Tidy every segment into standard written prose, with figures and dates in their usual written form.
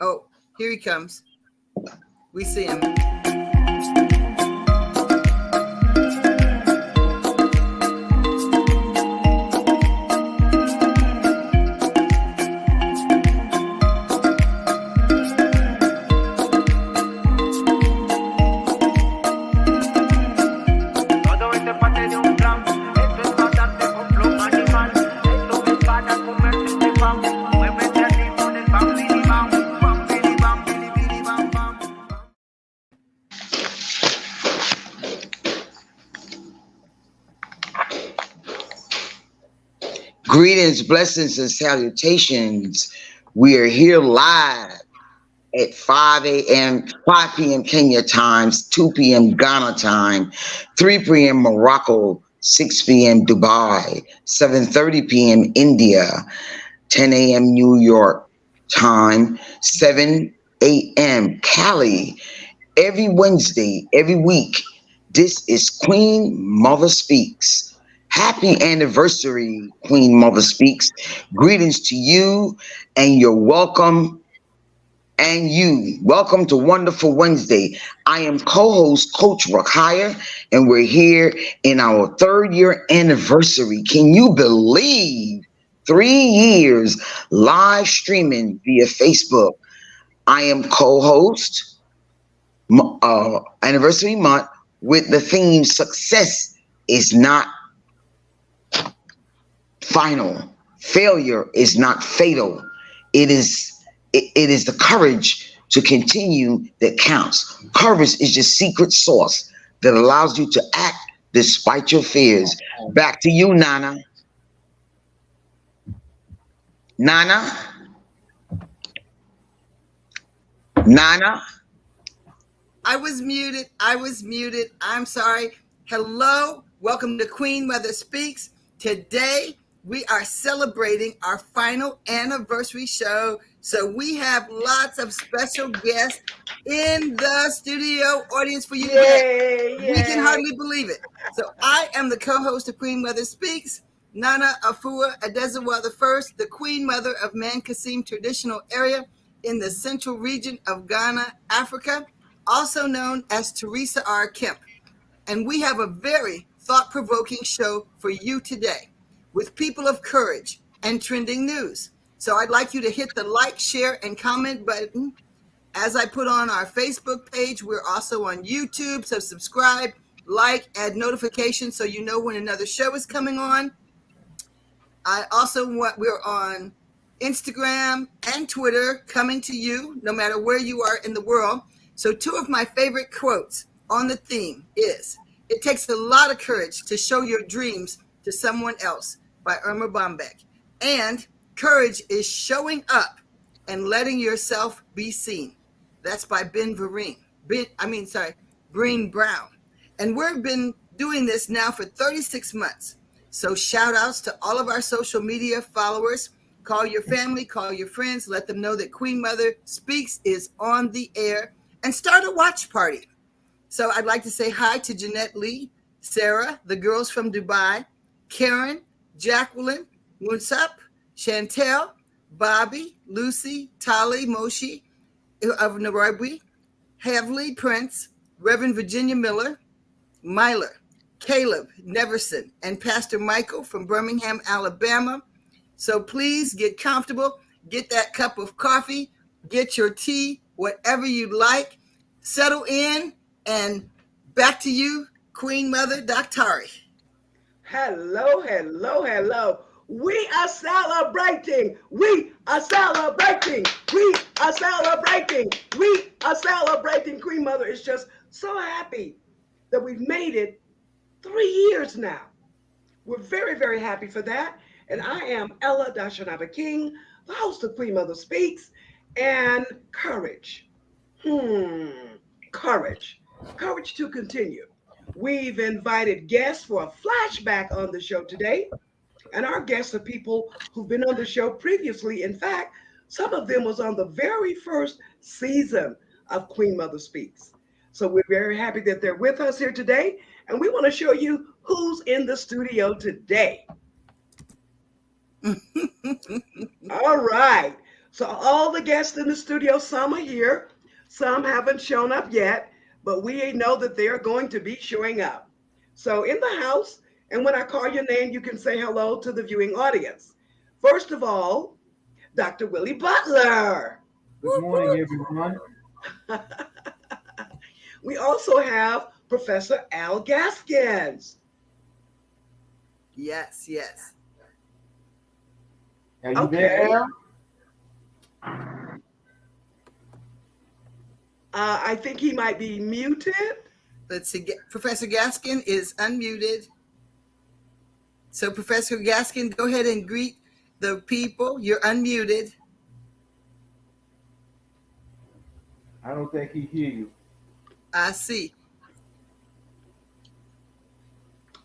Oh, here he comes. We see him. Greetings, blessings, and salutations. We are here live at 5 p.m. Kenya times, 2 p.m. Ghana time, 3 p.m. Morocco, 6 p.m. Dubai, 7:30 p.m. India, 10 a.m. New York time, 7 a.m. Cali. Every Wednesday, every week, this is Queen Mother Speaks. Happy anniversary, Queen Mother Speaks. Greetings to you, and you're welcome. And you, welcome to Wonderful Wednesday. I am co-host Coach Rakaya, and we're here in our 3rd year anniversary. Can you believe 3 years live streaming via Facebook? I am co-host anniversary month with the theme "Success is not final. Failure is not fatal. It is the courage to continue that counts. Courage is your secret sauce that allows you to act despite your fears. Back to you, Nana. Nana? Nana? I was muted. I'm sorry. Hello. Welcome to Queen Mother Speaks. Today, we are celebrating our final anniversary show. So we have lots of special guests in the studio audience for you today. We can hardly believe it. So I am the co-host of Queen Mother Speaks, Nana Afua Adezawa I, the Queen Mother of Mankasim Traditional Area in the Central Region of Ghana, Africa, also known as Teresa R. Kemp. And we have a very thought-provoking show for you today with people of courage and trending news. So I'd like you to hit the like, share, and comment button. As I put on our Facebook page, we're also on YouTube. So subscribe, like, add notifications so you know when another show is coming on. We're on Instagram and Twitter, coming to you no matter where you are in the world. So 2 of my favorite quotes on the theme is, "It takes a lot of courage to show your dreams to someone else," by Irma Bombeck. And "Courage is showing up and letting yourself be seen." That's by Breen Brown. And we've been doing this now for 36 months. So shout outs to all of our social media followers. Call your family, call your friends, let them know that Queen Mother Speaks is on the air, and start a watch party. So I'd like to say hi to Jeanette Lee, Sarah, the girls from Dubai, Karen, Jacqueline, Munsap, Chantel, Bobby, Lucy, Tali, Moshi of Nairobi, Havli, Prince, Reverend Virginia Miller, Myler, Caleb, Neverson, and Pastor Michael from Birmingham, Alabama. So please get comfortable, get that cup of coffee, get your tea, whatever you like, settle in, and back to you, Queen Mother Dr. Hello. We are celebrating. We are celebrating. Queen Mother is just so happy that we've made it 3 years now. We're very, very happy for that. And I am Ella Dashanaba King, the host of Queen Mother Speaks, and courage. Courage to continue. We've invited guests for a flashback on the show today. And our guests are people who've been on the show previously. In fact, some of them was on the very first season of Queen Mother Speaks. So we're very happy that they're with us here today. And we want to show you who's in the studio today. All right. So all the guests in the studio, some are here, some haven't shown up yet, but we know that they are going to be showing up. So in the house, and when I call your name, you can say hello to the viewing audience. First of all, Dr. Willie Butler. Good morning, everyone. We also have Professor Al Gaskins. Yes, yes. Are you Okay. there? I think he might be muted. Let's see. Professor Gaskin is unmuted. So, Professor Gaskin, go ahead and greet the people. You're unmuted. I don't think he hear you. I see.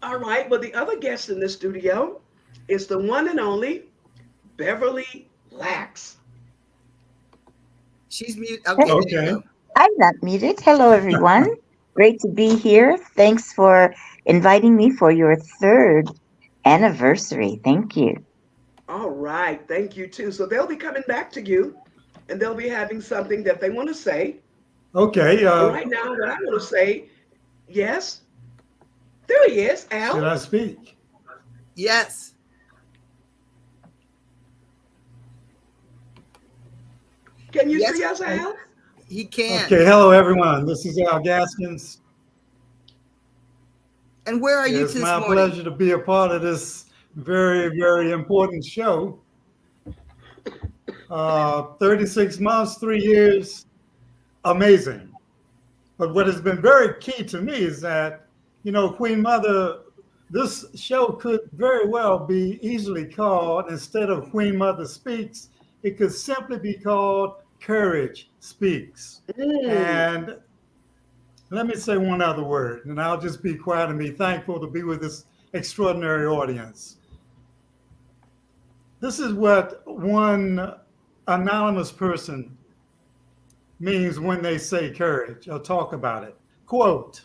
All right. Well, the other guest in the studio is the one and only Beverle Lax. She's muted. Okay. There you go. I'm not muted. Hello, everyone. Great to be here. Thanks for inviting me for your third anniversary. Thank you. All right. Thank you, too. So they'll be coming back to you and they'll be having something that they want to say. Okay. But right now, what I want to say, yes, there he is, Al. Should I speak? Yes. Can you Yes, see us, Al? he can. Okay. Hello, everyone. This is Al Gaskins. And where are you It's this my morning? pleasure to be a part of this very, very important show. 36 months, 3 years, amazing. But what has been very key to me is that, Queen Mother, this show could very well be easily called, instead of Queen Mother Speaks, it could simply be called Courage Speaks. And let me say one other word, and I'll just be quiet and be thankful to be with this extraordinary audience. This is what one anonymous person means when they say courage or talk about it. Quote,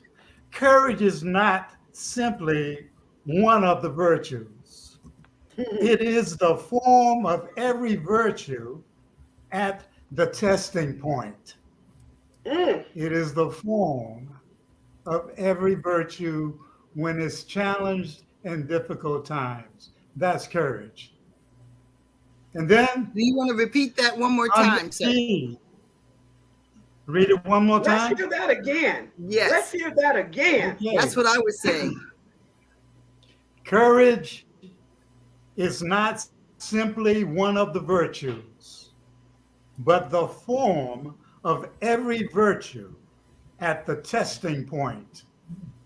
courage is not simply one of the virtues. It is the form of every virtue at the testing point. It is the form of every virtue when it's challenged in difficult times. That's courage. And then, Do you want to repeat that one more time, sir? Read it one more time. Let's hear that again. Yes. Let's hear that again. Okay. That's what I was saying. Courage is not simply one of the virtues, but the form of every virtue at the testing point.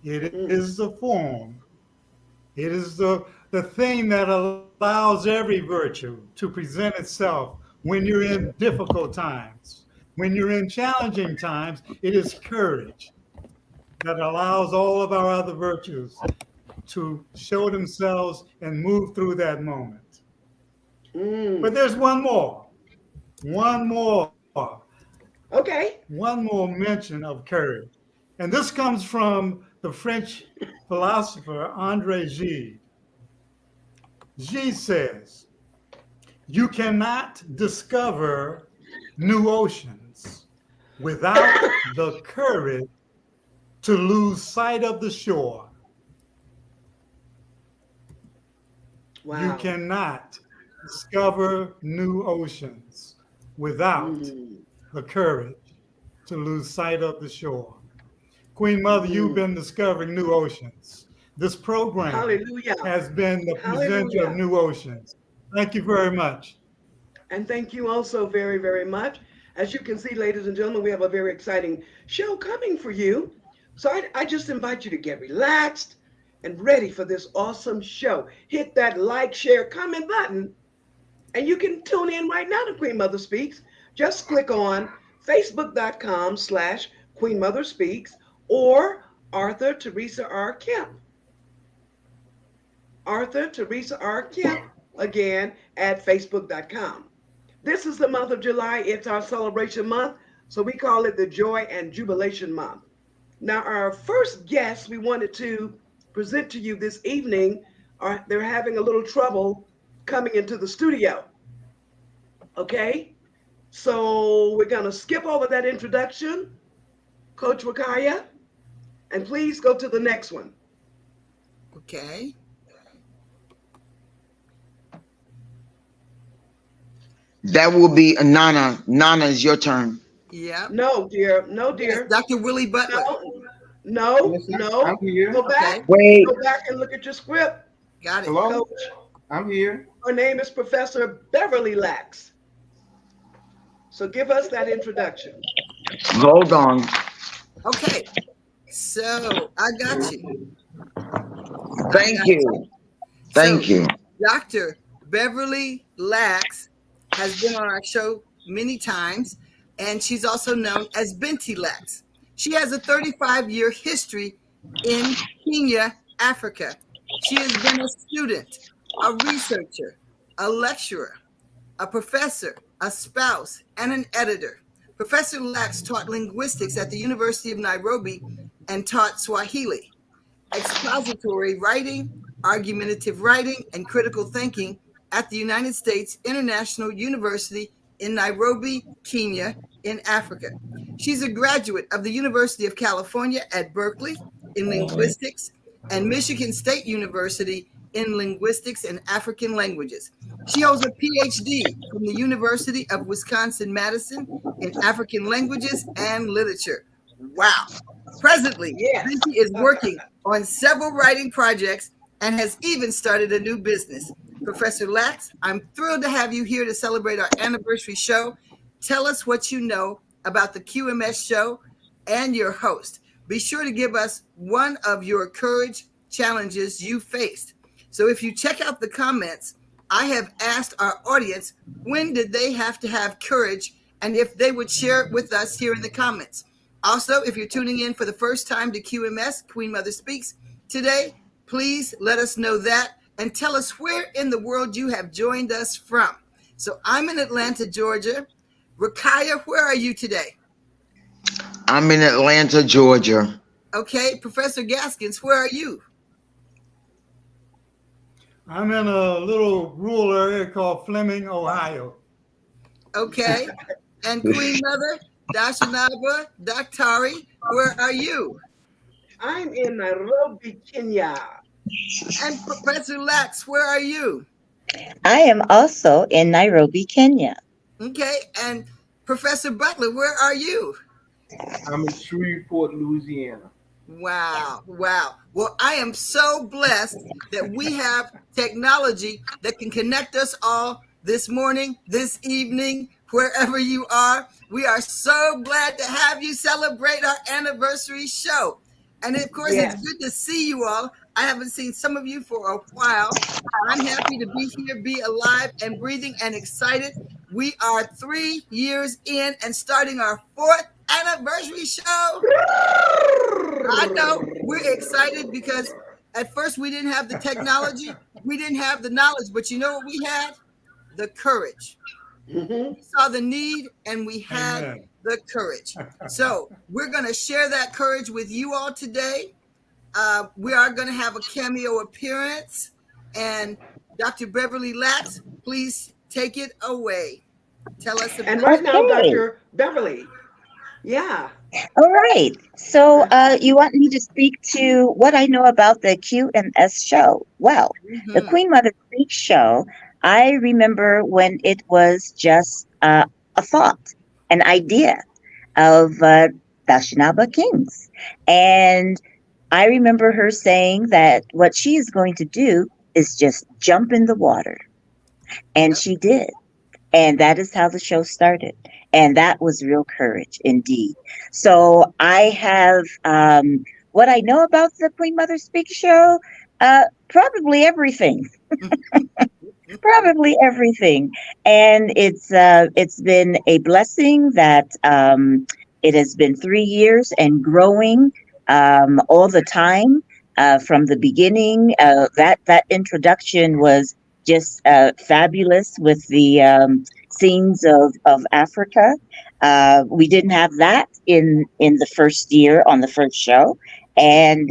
It is the form. It is the thing that allows every virtue to present itself when you're in difficult times. When you're in challenging times, it is courage that allows all of our other virtues to show themselves and move through that moment. But there's one more. Okay. One more mention of courage. And this comes from the French philosopher André Gide. Gide says, you cannot discover new oceans without the courage to lose sight of the shore. Wow. You cannot discover new oceans without the courage to lose sight of the shore. Queen Mother, you've been discovering new oceans. This program has been the presenter of new oceans. Thank you very much. And thank you also very, very much. As you can see, ladies and gentlemen, we have a very exciting show coming for you. So I just invite you to get relaxed and ready for this awesome show. Hit that like, share, comment button, and you can tune in right now to Queen Mother Speaks. Just click on facebook.com/Queen Mother Speaks or Arthur Teresa R. Kemp. Arthur Teresa R. Kemp, again, at facebook.com. This is the month of July. It's our celebration month, so we call it the Joy and Jubilation Month. Now, our first guest we wanted to present to you this evening, they're having a little trouble coming into the studio. Okay? So we're going to skip over that introduction, Coach Wakaya, and please go to the next one. Okay. That will be Nana. Nana, is your turn. Yep. No, dear. No, dear. Dr. Willie Butler. No, Yes, no. I'm here. Go back. Okay. Wait. Go back and look at your script, Got it. Hello? Coach. I'm here. Her name is Professor Beverle Lax. So give us that introduction. Hold on. Okay. So I got you. Thank you. Thank you. Dr. Beverle Lax has been on our show many times, and she's also known as Binti Lax. She has a 35-year history in Kenya, Africa. She has been a student, a researcher, a lecturer, a professor, a spouse, and an editor. Professor Lax taught linguistics at the University of Nairobi and taught Swahili, expository writing, argumentative writing, and critical thinking at the United States International University in Nairobi, Kenya, in Africa. She's a graduate of the University of California at Berkeley in linguistics and Michigan State University in linguistics and African languages. She holds a PhD from the University of Wisconsin-Madison in African languages and literature. Wow. Presently, Yes. Binti is working on several writing projects and has even started a new business. Professor Lax, I'm thrilled to have you here to celebrate our anniversary show. Tell us what you know about the QMS show and your host. Be sure to give us one of your courage challenges you faced. So if you check out the comments, I have asked our audience, when did they have to have courage, and if they would share it with us here in the comments. Also, if you're tuning in for the first time to QMS, Queen Mother Speaks, today, please let us know that and tell us where in the world you have joined us from. So I'm in Atlanta, Georgia. Rakaya, where are you today? I'm in Atlanta, Georgia. Okay, Professor Gaskins, where are you? I'm in a little rural area called Fleming, Ohio. Okay, and Queen Mother, Dashanaba Daktari, where are you? I'm in Nairobi, Kenya. And Professor Lax, where are you? I am also in Nairobi, Kenya. Okay, and Professor Butler, where are you? I'm in Shreveport, Louisiana. Wow, wow. Well, I am so blessed that we have technology that can connect us all this morning, this evening, wherever you are. We are so glad to have you celebrate our anniversary show. And of course, Yes. It's good to see you all. I haven't seen some of you for a while. I'm happy to be here, be alive and breathing and excited. We are 3 years in and starting our 4th anniversary show. I know we're excited because at first we didn't have the technology, we didn't have the knowledge, but you know what we had? The courage. Mhm. We saw the need and we had Amen. the courage. So we're going to share that courage with you all today. We are going to have a cameo appearance, and Dr. Beverle Lax, please take it away. Tell us about And right now, Okay. Dr. Beverle. Yeah. All right. So you want me to speak to what I know about the QMS show? Well, the Mhm. Queen Mother Speaks show, I remember when it was just a thought, an idea of Dashanaba Kings. And I remember her saying that what she is going to do is just jump in the water. And Yep. she did. And that is how the show started. And that was real courage indeed. So I have what I know about the Queen Mother Speak show, probably everything. Probably everything. And it's been a blessing that it has been 3 years and growing all the time. From the beginning, that introduction was just fabulous with the scenes of Africa. We didn't have that in the first year on the first show, and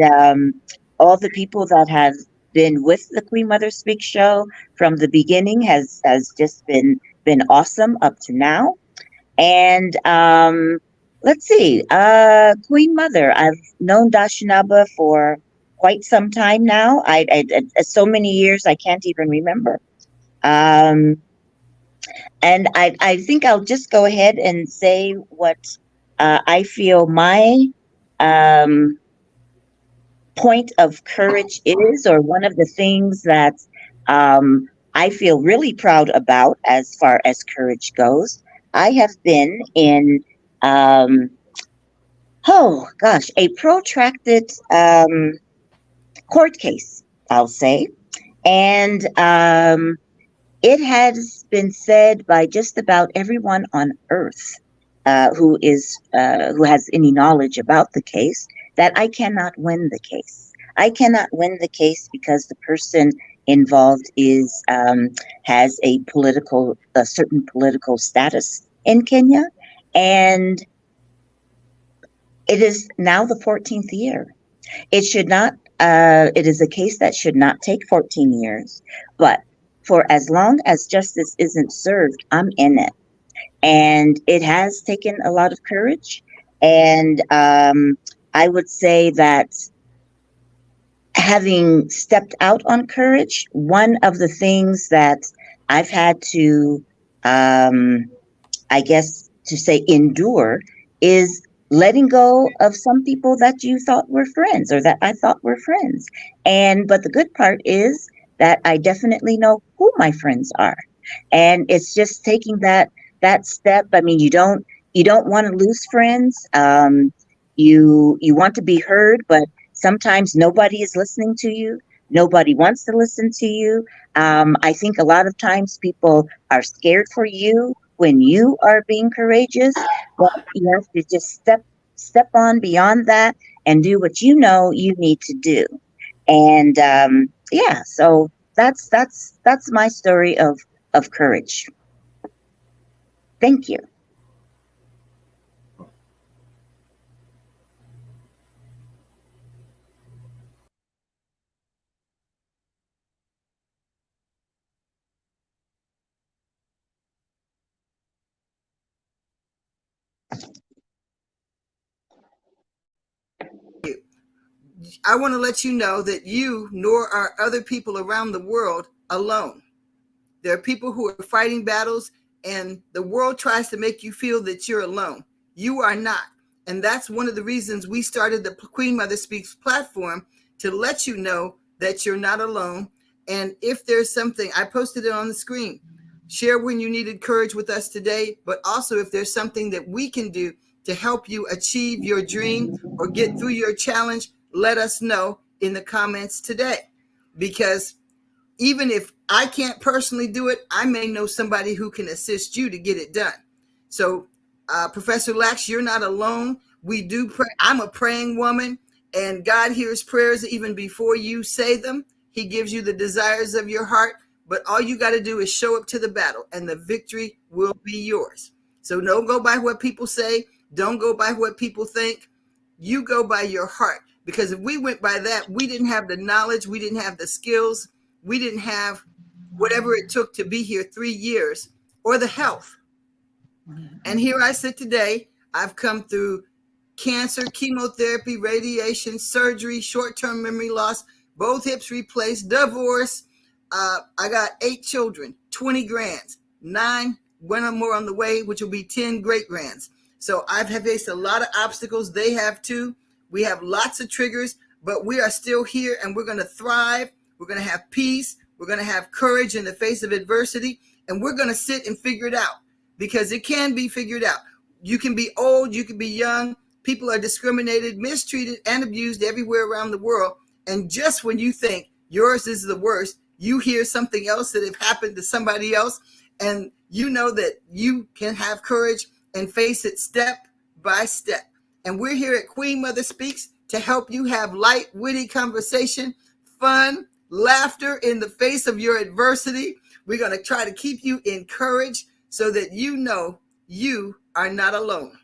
all the people that have been with the Queen Mother Speak show from the beginning has just been awesome up to now. And let's see, Queen Mother. I've known Dashanaba for quite some time now. So many years I can't even remember. Um, and I think I'll just go ahead and say what I feel my um, point of courage is, or one of the things that I feel really proud about as far as courage goes. I have been in, um, oh gosh, a protracted court case, I'll say. And it has been said by just about everyone on earth who has any knowledge about the case that I cannot win the case. I cannot win the case because the person involved has a certain political status in Kenya, and it is now the 14th year. It should not. It is a case that should not take 14 years, but for as long as justice isn't served, I'm in it. And it has taken a lot of courage. And I would say that having stepped out on courage, one of the things that I've had to, I guess, to say endure is letting go of some people that you thought were friends or that I thought were friends. But the good part is that I definitely know who my friends are. And it's just taking that step. I mean, you don't want to lose friends. You want to be heard, but sometimes nobody is listening to you. Nobody wants to listen to you. I think a lot of times people are scared for you when you are being courageous, but you have to just step on beyond that and do what you know you need to do. And yeah, so that's my story of courage. Thank you. I want to let you know that you nor are other people around the world alone. There are people who are fighting battles, and the world tries to make you feel that you're alone. You are not. And that's one of the reasons we started the Queen Mother Speaks platform, to let you know that you're not alone. And if there's something, I posted it on the screen. Share when you needed courage with us today, but also if there's something that we can do to help you achieve your dream or get through your challenge, let us know in the comments today. Because even if I can't personally do it, I may know somebody who can assist you to get it done. So, Professor Lax, you're not alone. We do pray. I'm a praying woman, and God hears prayers even before you say them. He gives you the desires of your heart, but all you got to do is show up to the battle, and the victory will be yours. So don't go by what people say. Don't go by what people think. You go by your heart, because if we went by that, we didn't have the knowledge, we didn't have the skills, we didn't have whatever it took to be here 3 years, or the health. And here I sit today. I've come through cancer, chemotherapy, radiation, surgery, short-term memory loss, both hips replaced, divorce. I got 8 children, 20 grands, 9, one or more on the way, which will be 10 great grands. So I've faced a lot of obstacles. They have too. We have lots of triggers, but we are still here, and we're going to thrive. We're going to have peace. We're going to have courage in the face of adversity, and we're going to sit and figure it out, because it can be figured out. You can be old, you can be young. People are discriminated, mistreated, and abused everywhere around the world. And just when you think yours is the worst, you hear something else that have happened to somebody else, and you know that you can have courage and face it step by step. And we're here at Queen Mother Speaks to help you have light, witty conversation, fun, laughter in the face of your adversity. We're going to try to keep you encouraged so that you know you are not alone.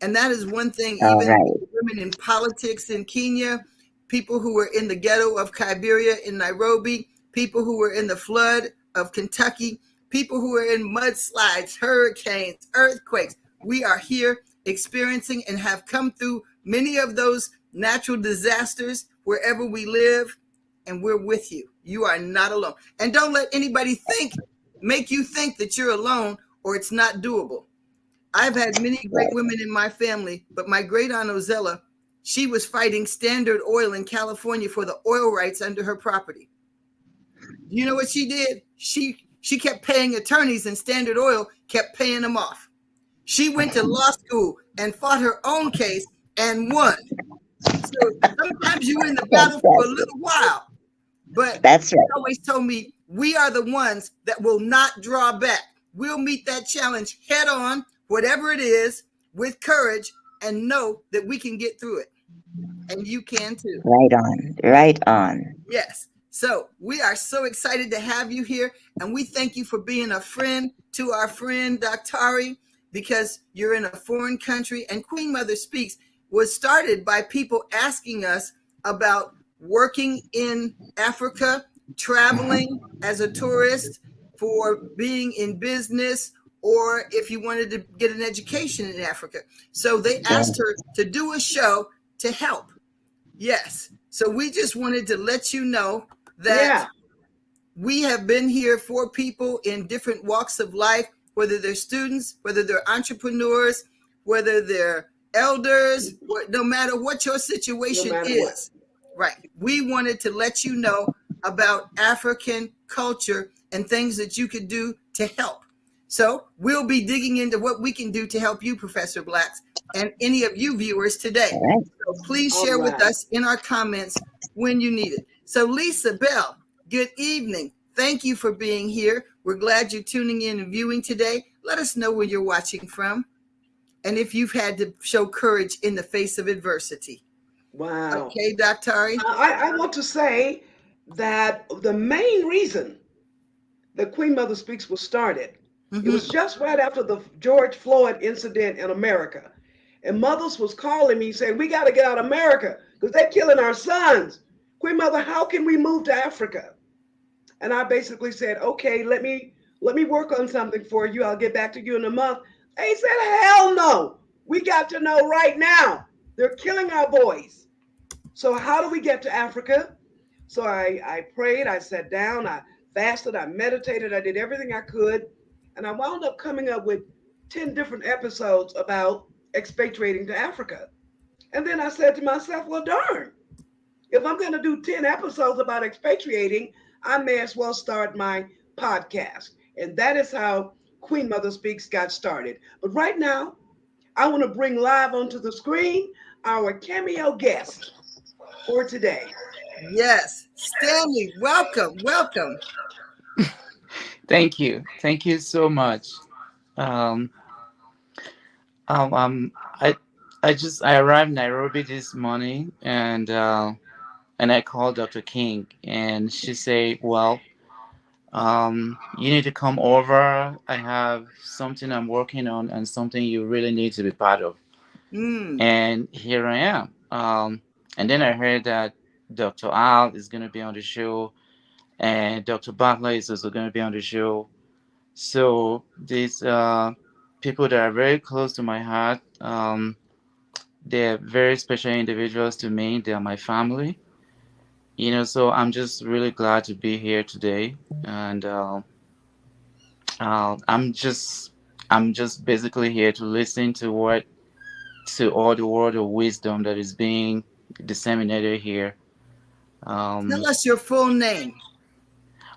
And that is one thing, All even right. women in politics in Kenya, people who were in the ghetto of Liberia in Nairobi, people who were in the flood of Kentucky, people who are in mudslides, hurricanes, earthquakes. We are here experiencing and have come through many of those natural disasters wherever we live, and we're with you. You are not alone. And don't let anybody make you think that you're alone or it's not doable. I've had many great women in my family, but my great aunt Ozella, she was fighting Standard Oil in California for the oil rights under her property. You know what she did? She kept paying attorneys, and Standard Oil kept paying them off. She went to law school and fought her own case and won. So sometimes you're in the battle for a little while, but That's right. she always told me, we are the ones that will not draw back. We'll meet that challenge head on, whatever it is, with courage, and know that we can get through it. And you can too. Right on. Right on. Yes. So we are so excited to have you here, and we thank you for being a friend to our friend Dr. because you're in a foreign country. And Queen Mother Speaks was started by people asking us about working in Africa, traveling as a tourist, for being in business, or if you wanted to get an education in Africa. So they asked her to do a show to help. Yes. So we just wanted to let you know that we have been here for people in different walks of life, whether they're students, whether they're entrepreneurs, whether they're elders, no matter what your situation is. Right. We wanted to let you know about African culture and things that you could do to help. So we'll be digging into what we can do to help you, Professor Blacks, and any of you viewers today. Right. So please share with us in our comments when you need it. So Lisa Bell, good evening. Thank you for being here. We're glad you're tuning in and viewing today. Let us know where you're watching from, and if you've had to show courage in the face of adversity. Wow. Okay, Dr. I want to say that the main reason that Queen Mother Speaks was started, it was just right after the George Floyd incident in America. And mothers was calling me saying, we got to get out of America because they're killing our sons. Queen Mother, how can we move to Africa? And I basically said, okay, let me work on something for you. I'll get back to you in a month. They said, hell no. We got to know right now. They're killing our boys. So how do we get to Africa? So I prayed, I sat down, I fasted, I meditated, I did everything I could. And I wound up coming up with 10 different episodes about expatriating to Africa. And then I said to myself, well, darn, if I'm going to do 10 episodes about expatriating, I may as well start my podcast. And that is how Queen Mother Speaks got started. But right now, I want to bring live onto the screen our cameo guest for today. Yes, Stanley, welcome. Thank you so much. Um, I arrived in Nairobi this morning, and I called Dr. King, and she said, "Well, you need to come over. I have something I'm working on, and something you really need to be part of." And here I am. And then I heard that Dr. Al is going to be on the show, and Dr. Butler is also going to be on the show. So these people that are very close to my heart, they're very special individuals to me. They are my family, so I'm just really glad to be here today. And I'm just basically here to listen to all the word of wisdom that is being disseminated here. Tell us your full name.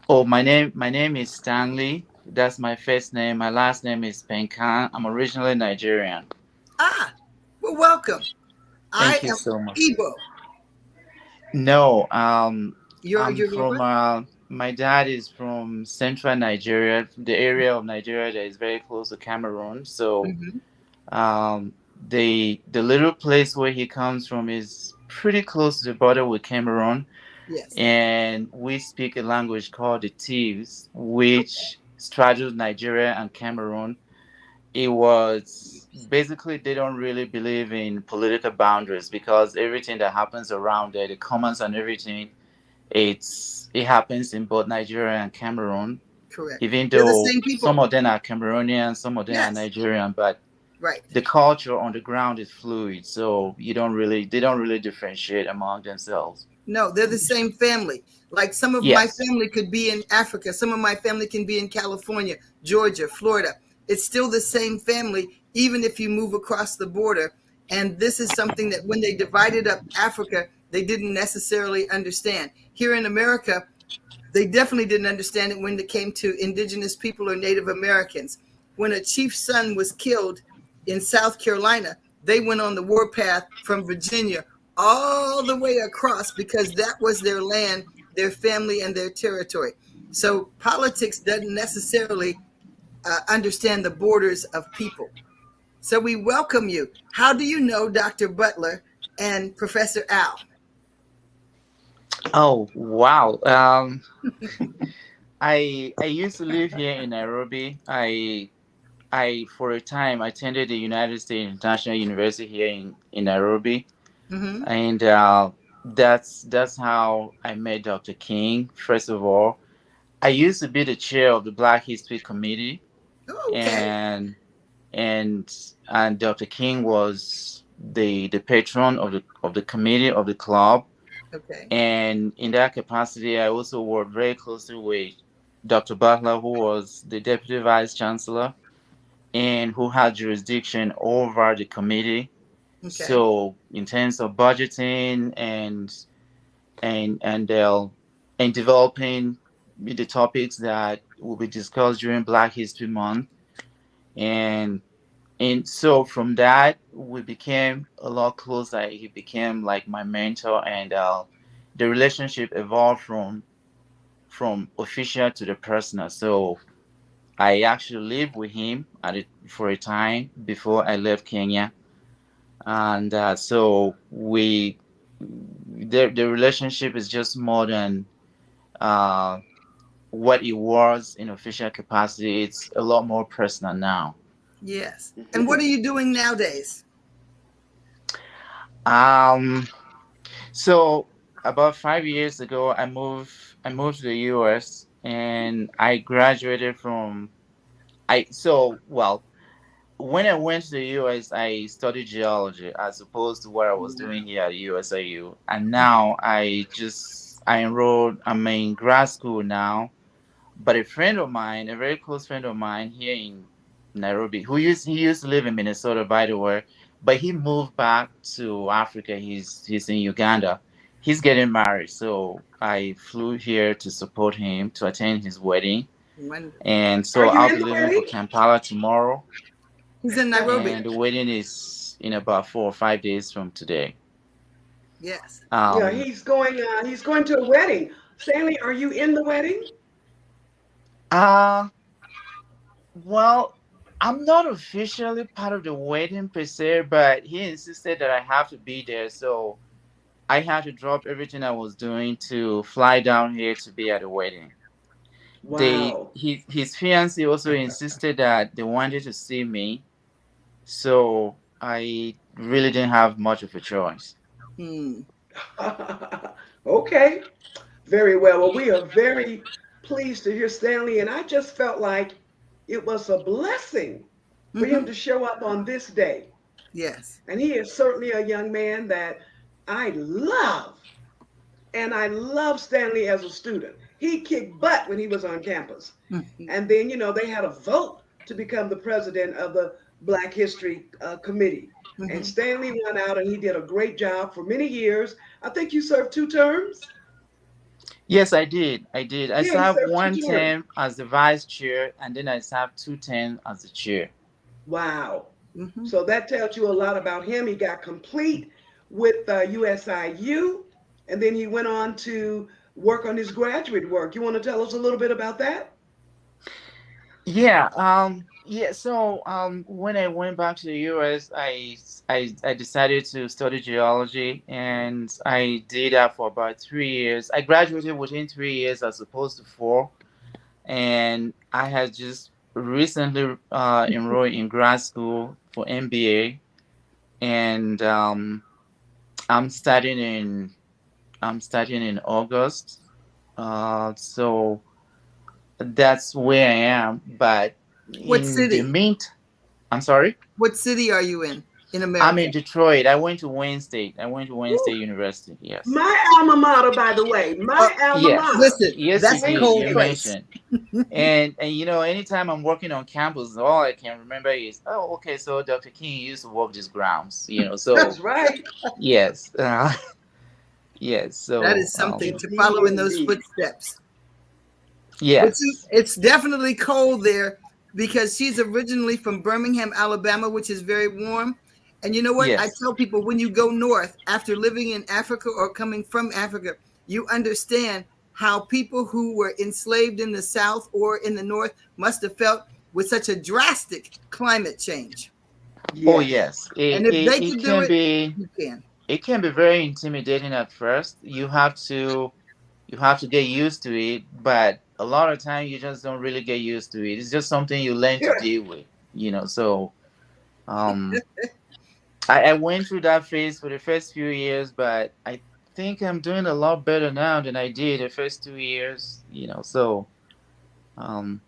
Oh, my name is Stanley. That's my first name. My last name is Penkan. I'm originally Nigerian. Well, welcome. Thank you so much. Igbo. No, You're from my dad is from central Nigeria, the area of Nigeria that is very close to Cameroon. So the little place where he comes from is pretty close to the border with Cameroon. Yes. And we speak a language called the Thieves, which straddles Nigeria and Cameroon. It was basically, they don't really believe in political boundaries, because everything that happens around there, the comments and everything, it happens in both Nigeria and Cameroon. Correct. Even They're the though same some people. of them are Cameroonian, some of them are Yes. Nigerian, but Right. the culture on the ground is fluid, so they don't really differentiate among themselves. No, they're the same family. Like some of my Yes. family could be in Africa. Some of my family can be in California, Georgia, Florida. It's still the same family, even if you move across the border. And this is something that when they divided up Africa, they didn't necessarily understand. Here in America, they definitely didn't understand it when it came to indigenous people or Native Americans. When a chief's son was killed in South Carolina, they went on the warpath from Virginia all the way across because that was their land, their family, and their territory. So politics doesn't necessarily understand the borders of people. So we welcome you. How do you know Dr. Butler and Professor Al? Oh wow. I used to live here in Nairobi. I for a time attended the United States International University here in Nairobi, Mm-hmm. and that's how I met Dr. King. First of all, I used to be the chair of the Black History Committee, Okay. and and and Dr. King was the patron of the committee of the club. Okay. And in that capacity, I also worked very closely with Dr. Butler, who was the deputy vice chancellor and who had jurisdiction over the committee. Okay. So in terms of budgeting and they'll and developing the topics that will be discussed during Black History Month, and so from that we became a lot closer. He became like my mentor, and the relationship evolved from official to the personal. So I actually lived with him for a time before I left Kenya, and so the relationship is just more than uh, what it was in official capacity. It's a lot more personal now. Yes. And what are you doing nowadays? Um, so about 5 years ago, I moved to the U.S. and I graduated from I so well when I went to the US, I studied geology as opposed to what I was doing here at USIU. And now I enrolled. I'm in grad school now. But a friend of mine, a very close friend of mine here in Nairobi, he used to live in Minnesota, by the way, but he moved back to Africa. He's in Uganda. He's getting married, so I flew here to support him to attend his wedding. Wonderful. And Are so you I'll in be the leaving for wedding? Kampala tomorrow, He's in Nairobi. and the wedding is in about 4 or 5 days from today. Yes. Yeah, Um, he's going to a wedding. Stanley, are you in the wedding? uh, well, I'm not officially part of the wedding per se, but he insisted that I have to be there, so I had to drop everything I was doing to fly down here to be at the wedding. Wow. His fiancée also insisted that they wanted to see me, so I really didn't have much of a choice. Hmm. Okay. Very well. Well, we are very pleased to hear Stanley, and I just felt like it was a blessing for him Mm-hmm. to show up on this day. Yes. And he is certainly a young man that I love. And I love Stanley as a student. He kicked butt when he was on campus. Mm-hmm. And then, they had a vote to become the president of the Black History Committee. And Mm-hmm. Stanley went out and he did a great job for many years. I think you served 2 terms. Yes, I did. I did. I Yeah, he served served two one terms. term as the vice chair, and then I served 2 terms as the chair. Wow. Mm-hmm. So that tells you a lot about him. He got complete with USIU, and then he went on to work on his graduate work. You want to tell us a little bit about that? Yeah. So, when I went back to the US, I decided to study geology, and I did that for about 3 years. I graduated within 3 years as opposed to four, and I had just recently enrolled in grad school for MBA, and I'm starting in I'm starting in August. So that's where I am. But What in the city? meantime, I'm sorry. What city are you in I'm America? in Detroit. I went to Wayne State. I went to Wayne Woo. State University. Yes. My alma mater, by the way, my Oh, alma Yes. mater, listen, Yes, you that's a Wayne did. cold You State. place. mentioned. And you know, anytime I'm working on campus, all I can remember is, oh, okay, so Dr. King used to walk these grounds. You know, so That's right. yes, yes. That So is something to Indeed, follow in those indeed. footsteps. But yes, it's definitely cold there because she's originally from Birmingham, Alabama, which is very warm. And you know what? I yes, tell people when you go north after living in Africa or coming from Africa, you understand how people who were enslaved in the South or in the North must have felt with such a drastic climate change. oh Yes. yes. And if they It could do can it, be, you can. it can be very intimidating at first. You have to get used to it, but a lot of time you just don't really get used to it. It's just something you learn to deal with. You know, so um I went through that phase for the first few years, but I think I'm doing a lot better now than I did the first 2 years, you know. So, um,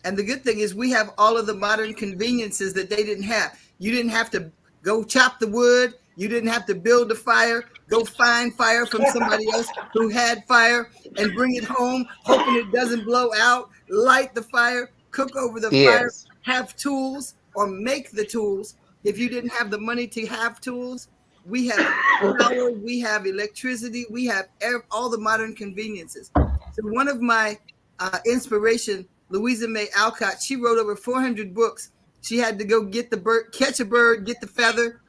And the good thing is we have all of the modern conveniences that they didn't have. You didn't have to go chop the wood. You didn't have to build a fire, go find fire from somebody else who had fire and bring it home, hoping it doesn't blow out, light the fire, cook over the fire, yes, have tools or make the tools. If you didn't have the money to have tools, we have power, we have electricity, we have all the modern conveniences. So one of my inspiration, Louisa May Alcott, she wrote over 400 books. She had to go get the bird, catch a bird, get the feather,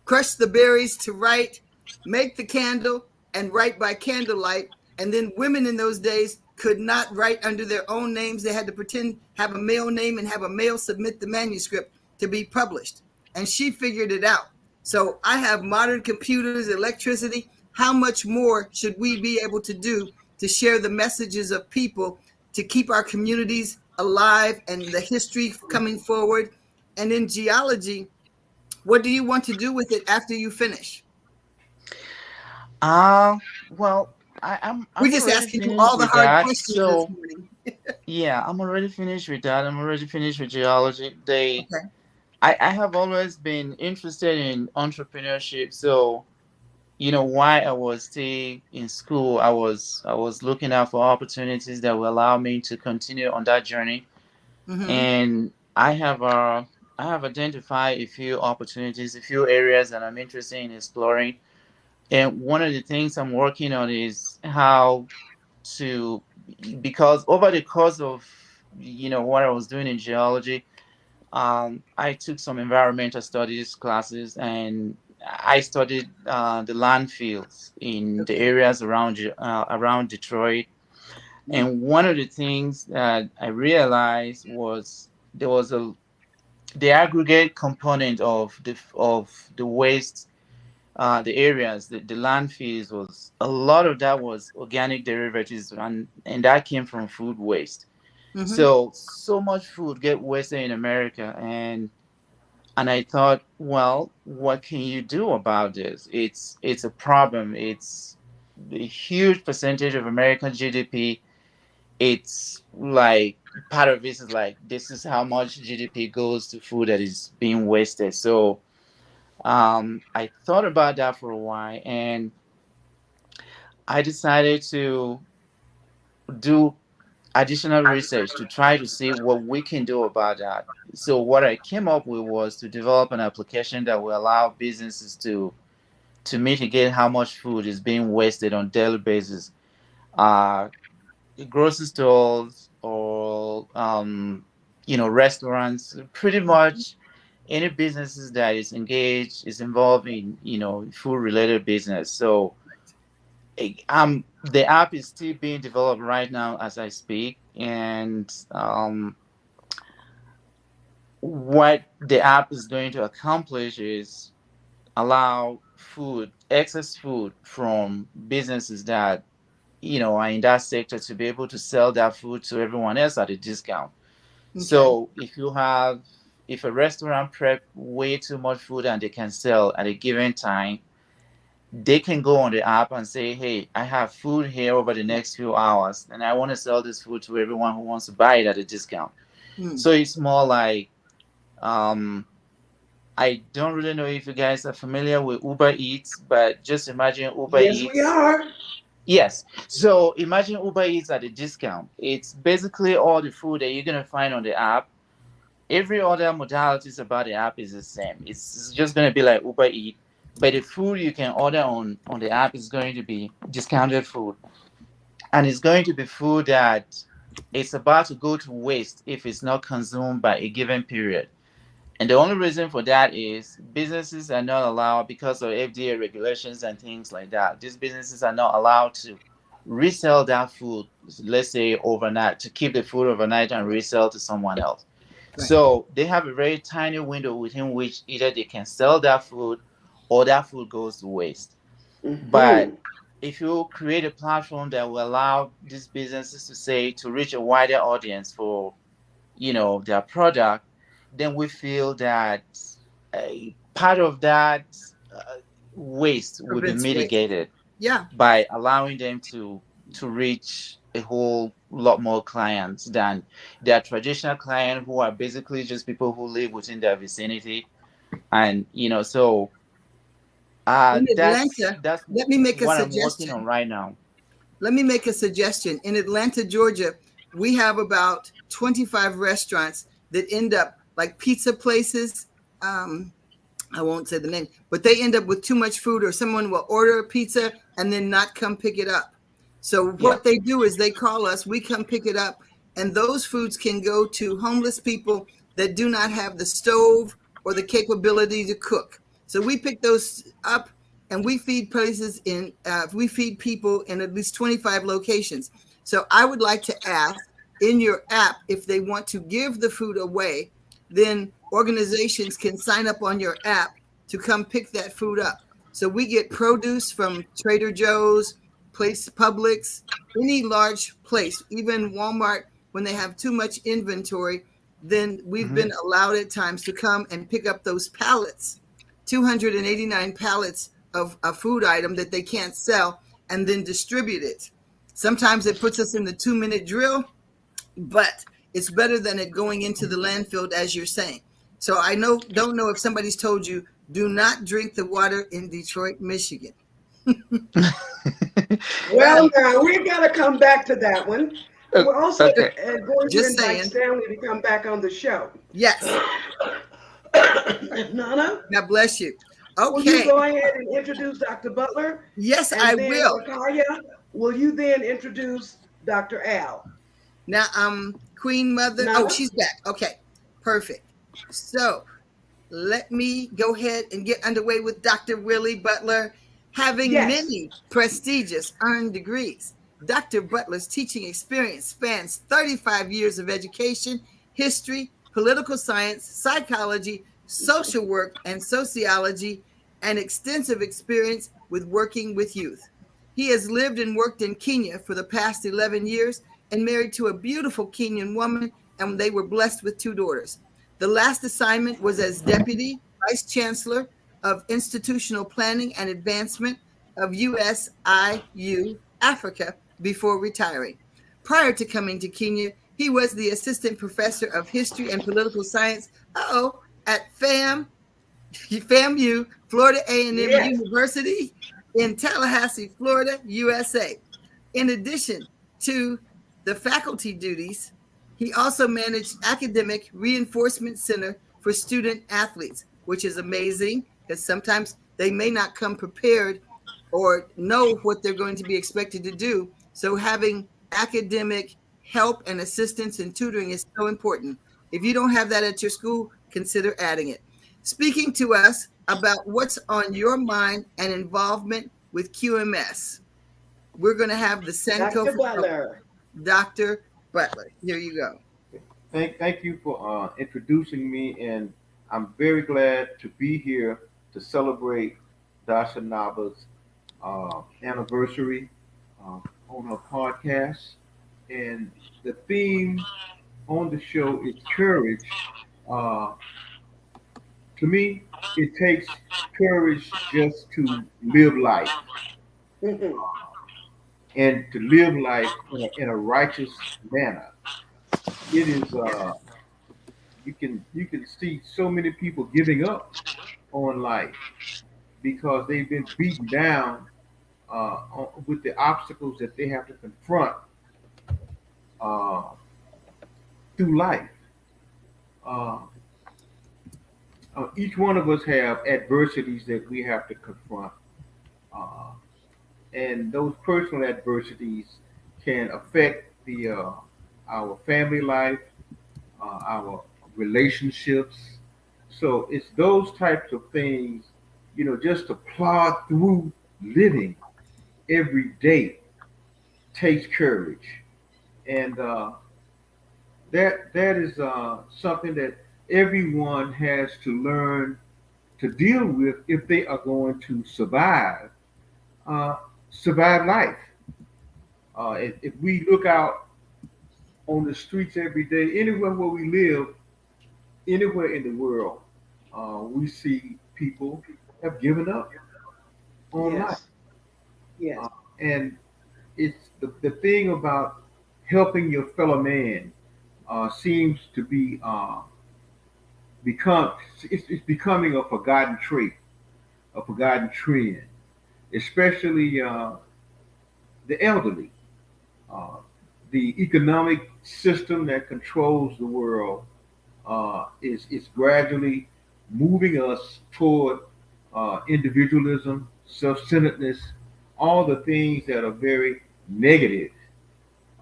crush the berries to write, make the candle, and write by candlelight. And then women in those days could not write under their own names. They had to pretend, have a male name, and have a male submit the manuscript to be published. And she figured it out. So I have modern computers, electricity. How much more should we be able to do to share the messages of people to keep our communities alive and the history coming forward? And in geology, what do you want to do with it after you finish? well, We're I'm just already asking you finished all the with hard that. questions this So morning. yeah, I'm already finished with that. I'm already finished with geology. Okay. I have always been interested in entrepreneurship. So you know, while I was still in school, I was looking out for opportunities that will allow me to continue on that journey. Mm-hmm. And I have identified a few opportunities, a few areas that I'm interested in exploring. And one of the things I'm working on is how to, because over the course of what I was doing in geology, I took some environmental studies classes, and I studied the landfills in the Okay. areas around Detroit. And one of the things that I realized was there was a the aggregate component of the waste, the areas, the landfills, was a lot of that was organic derivatives, and that came from food waste. Mm-hmm. So much food get wasted in America, and I thought, well, what can you do about this? It's a problem. It's a huge percentage of American GDP. It's like part of this is like this is how much GDP goes to food that is being wasted. So I thought about that for a while, and I decided to do additional research to try to see what we can do about that. So what I came up with was to develop an application that will allow businesses to mitigate how much food is being wasted on daily basis. Uh, Grocery stores or restaurants, pretty much any businesses that is engaged is involved in food related business. So the app is still being developed right now as I speak, and what the app is going to accomplish is allow excess food from businesses that are in that sector to be able to sell that food to everyone else at a discount. Okay. So if a restaurant prep way too much food and they can sell at a given time, they can go on the app and say, hey, I have food here over the next few hours, and I want to sell this food to everyone who wants to buy it at a discount. So it's more like, I don't really know if you guys are familiar with Uber Eats, but just imagine Uber Yes, we Eats. are. Yes. So imagine Uber Eats at a discount. It's basically all the food that you're going to find on the app. Every other modalities about the app is the same. It's just going to be like Uber Eats, but the food you can order on the app is going to be discounted food. And it's going to be food that it's about to go to waste if it's not consumed by a given period. And the only reason for that is businesses are not allowed, because of FDA regulations and things like that. These businesses are not allowed to resell that food, let's say overnight, to keep the food overnight and resell to someone else. Right. So they have a very tiny window within which either they can sell that food or that food goes to waste. But if you create a platform that will allow these businesses to say, to reach a wider audience for, their product, then we feel that a part of that waste will be Prevents waste. mitigated Yeah. by allowing them to reach a whole lot more clients than their traditional client, who are basically just people who live within their vicinity. And so In that's Atlanta, let me make a what I'm working on suggestion. right now. Let me make a suggestion. In Atlanta, Georgia, we have about 25 restaurants that end up like pizza places. I won't say the name, but they end up with too much food, or someone will order a pizza and then not come pick it up. So what they do is they call us, we come pick it up, and those foods can go to homeless people that do not have the stove or the capability to cook. So we pick those up, and we feed people in at least 25 locations. So I would like to ask in your app, if they want to give the food away, then organizations can sign up on your app to come pick that food up. So we get produce from Trader Joe's, Publix, any large place, even Walmart, when they have too much inventory, then we've been allowed at times to come and pick up those pallets, 289 pallets of a food item that they can't sell, and then distribute it. Sometimes it puts us in the 2-minute drill, but it's better than it going into the landfill, as you're saying. So I don't know if somebody's told you, do not drink the water in Detroit, Michigan. Well, now we've got to come back to that one. We're also Okay. going Just to invite saying. Stanley to come back on the show. Yes. Nana, God bless you. will you Okay. go ahead and introduce Dr. Butler? Yes, And I then, will. Lakaya, will you then introduce Dr. Al? Now, Queen Mother. No. Oh, she's back. Okay, perfect. So let me go ahead and get underway with Dr. Willie Butler. Having Yes. many prestigious earned degrees, Dr. Butler's teaching experience spans 35 years of education, history, political science, psychology, social work, and sociology, and extensive experience with working with youth. He has lived and worked in Kenya for the past 11 years and married to a beautiful Kenyan woman, and they were blessed with 2 daughters. The last assignment was as Deputy Vice Chancellor of Institutional Planning and Advancement of USIU Africa before retiring. Prior to coming to Kenya, he was the Assistant Professor of History and Political Science at FAMU, Florida A&M Yes. University in Tallahassee, Florida, USA. In addition to the faculty duties, he also managed Academic Reinforcement Center for Student Athletes, which is amazing because sometimes they may not come prepared or know what they're going to be expected to do. So having academic help and assistance and tutoring is so important. If you don't have that at your school, consider adding it. Speaking to us about what's on your mind and involvement with QMS, we're going to have the Dr. SANKOFA. Butler. Dr. Butler, here you go. Thank you for introducing me, and I'm very glad to be here to celebrate Dasha Naba's anniversary on her podcast. And the theme on the show is courage To me, it takes courage just to live life Mhm. and to live life in a righteous manner. It is you can see so many people giving up on life because they've been beaten down with the obstacles that they have to confront uh, through life. Uh, each one of us have adversities that we have to confront, uh, and those personal adversities can affect the our family life, our relationships. So it's those types of things, just to plod through living every day takes courage, and that is something that everyone has to learn to deal with if they are going to uh, survive life. If we look out on the streets every day, anywhere where we live, anywhere in the world, we see people have given up on life. Yes. Yes. Uh, and it's the thing about helping your fellow man seems to be become it's becoming a forgotten trait, a forgotten trend, especially the elderly. Uh, the economic system that controls the world is gradually moving us toward individualism, self-centeredness, all the things that are very negative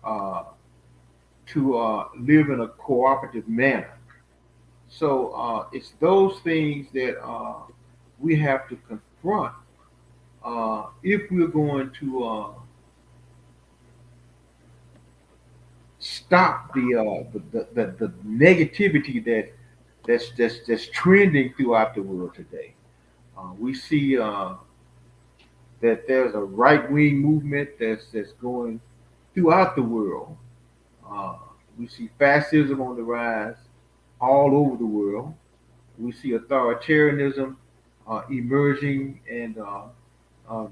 uh, to live in a cooperative manner. So it's those things that we have to confront if we're going to stop the negativity that's trending throughout the world today. We see that there's a right wing movement that's going throughout the world. Uh, we see fascism on the rise all over the world. We see authoritarianism emerging and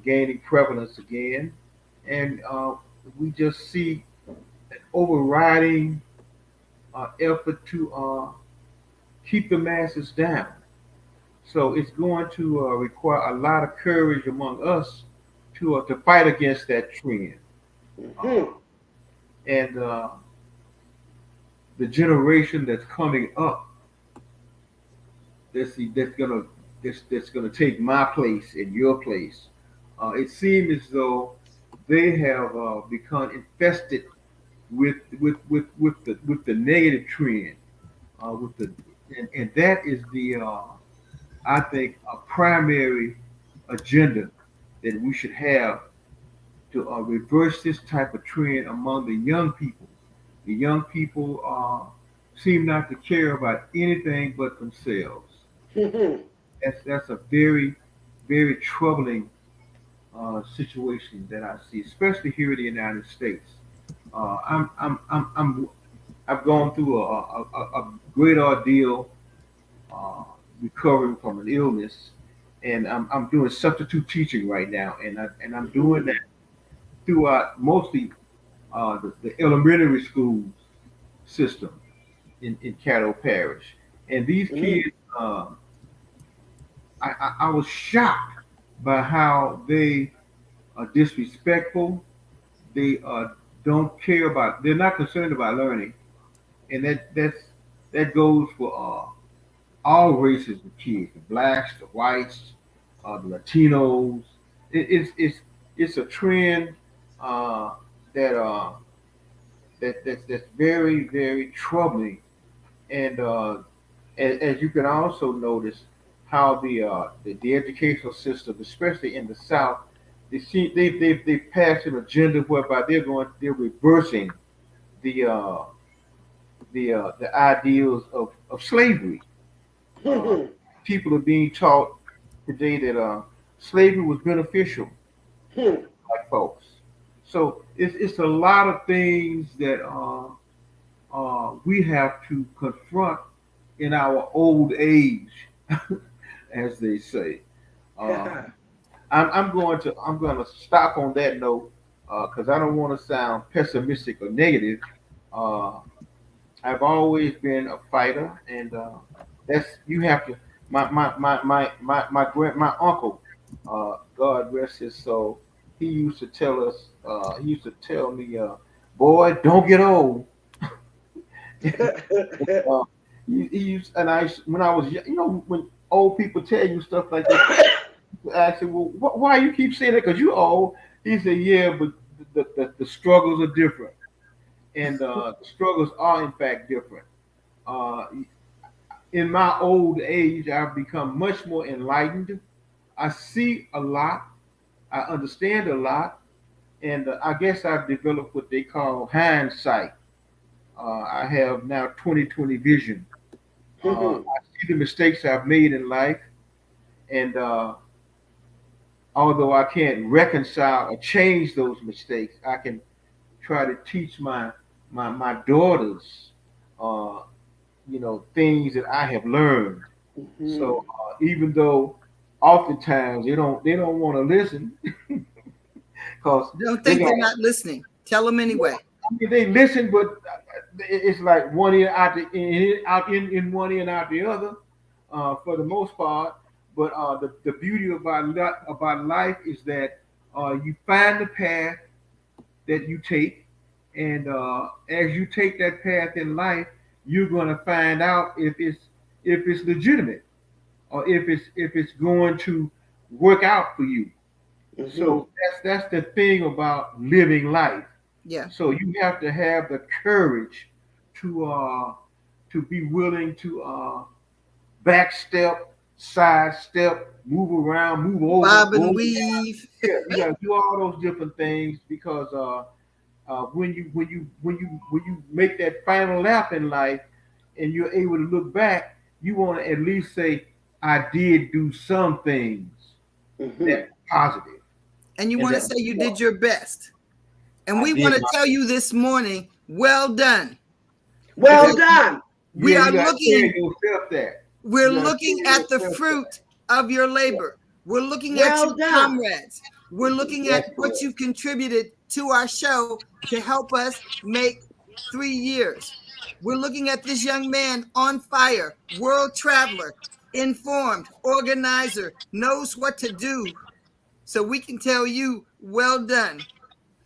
gaining prevalence again, and we just see an overriding effort to keep the masses down. So it's going to require a lot of courage among us to fight against that trend. Uh, Mhm. and the generation that's coming up, that's gonna take my place and your place. It seems as though they have become infested with the negative trend, with the and that is the I think a primary agenda that we should have to reverse this type of trend among the young people. The young people seem not to care about anything but themselves. Mhm. That's a very, very troubling situation that I see, especially here in the United States. I've gone through a great ordeal uh, recovering from an illness, and I'm doing substitute teaching right now, and I'm doing that Mhm. throughout mostly the elementary school system in Caddo Parish. And these Mhm. kids, uh, I was shocked by how they are disrespectful. They don't care about. They're not concerned about learning, and that goes for all races of kids: the blacks, the whites, the Latinos. It's a trend uh, that that's very, very troubling. And as you can also notice, how the educational system, especially in the South, they passed an agenda whereby they're reversing the the ideals of slavery. Uh, Mhm. People are being taught today that slavery was beneficial to Mhm. black folks. So it's a lot of things that we have to confront in our old age. as they say. Uh, I'm going to stop on that note because I don't want to sound pessimistic or negative. Uh, I've always been a fighter, and that's you have to. My uncle, God rest his soul, he used to tell us. He used to tell me, "Boy, don't get old." uh, he used, and when I was, when old people tell you stuff like that, I said, "Well, why you keep saying that? Because you old." He said, "Yeah, but the struggles are different, and the struggles are in fact different." Uh, in my old age, I've become much more enlightened. I see a lot, I understand a lot, and I guess I've developed what they call hindsight. I have now 20/20 vision. I see the mistakes I've made in life, and although I can't reconcile or change those mistakes, I can try to teach my daughters, uh, things that I have learned. So even though oftentimes they don't want to listen because Don't they think got, they're not listening. Tell them anyway. I mean, they listen, but it's like one ear out in one ear and out the other, for the most part. But the beauty about life is that you find the path that you take, and as you take that path in life, you're going to find out if it's legitimate or if it's going to work out for you. So that's the thing about living life. Yeah. So you have to have the courage to be willing to backstep, sidestep, move around, move over, Bob go. and weave. Yeah, you got to do all those different things because when you make that final lap in life and you're able to look back, you want to at least say, "I did do some things that were positive." And you And want to that say you did your best. And I we did want to my tell you this morning, well done. Well Because done. we yeah, are you got to tell looking, yourself that. we're You got to looking tell at the yourself that. fruit of your labor. We're looking at Well you, done. comrades. We're looking at That's what correct. you've contributed to our show to help us make 3 years. We're looking at this young man on fire, world traveler, informed, organizer, knows what to do. So we can tell you, well done.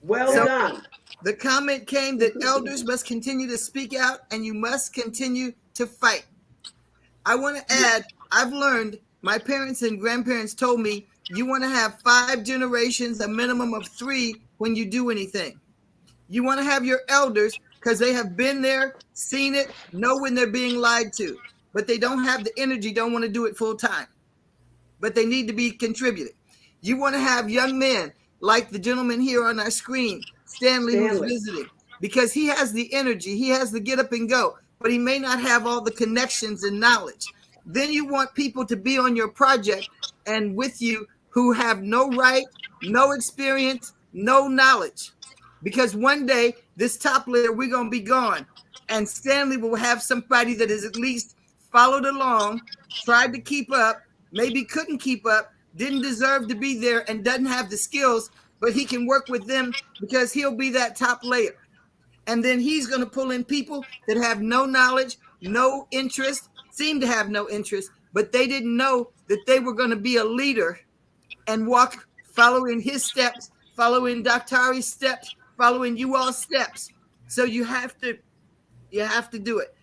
Well So That's done. the comment came that elders must continue to speak out and you must continue to fight. I want to add, I've learned, my parents and grandparents told me, you want to have 5 generations, a minimum of 3 when you do anything. You want to have your elders because they have been there, seen it, know when they're being lied to, but they don't have the energy, don't want to do it full time, but they need to be contributing. You want to have young men like the gentleman here on our screen, Stanley, who's Stanley. visiting, because he has the energy, he has the get up and go, but he may not have all the connections and knowledge. Then you want people to be on your project and with you who have no right, no experience, no knowledge. Because one day, this top layer, we're going to be gone. And Stanley will have somebody that has at least followed along, tried to keep up, maybe couldn't keep up, didn't deserve to be there, and doesn't have the skills, but he can work with them because he'll be that top layer. And then he's going to pull in people that have no knowledge, no interest, seem to have no interest, but they didn't know that they were going to be a leader and walk following his steps, following Dr. Ari's steps, following you all's steps. So you have to do it.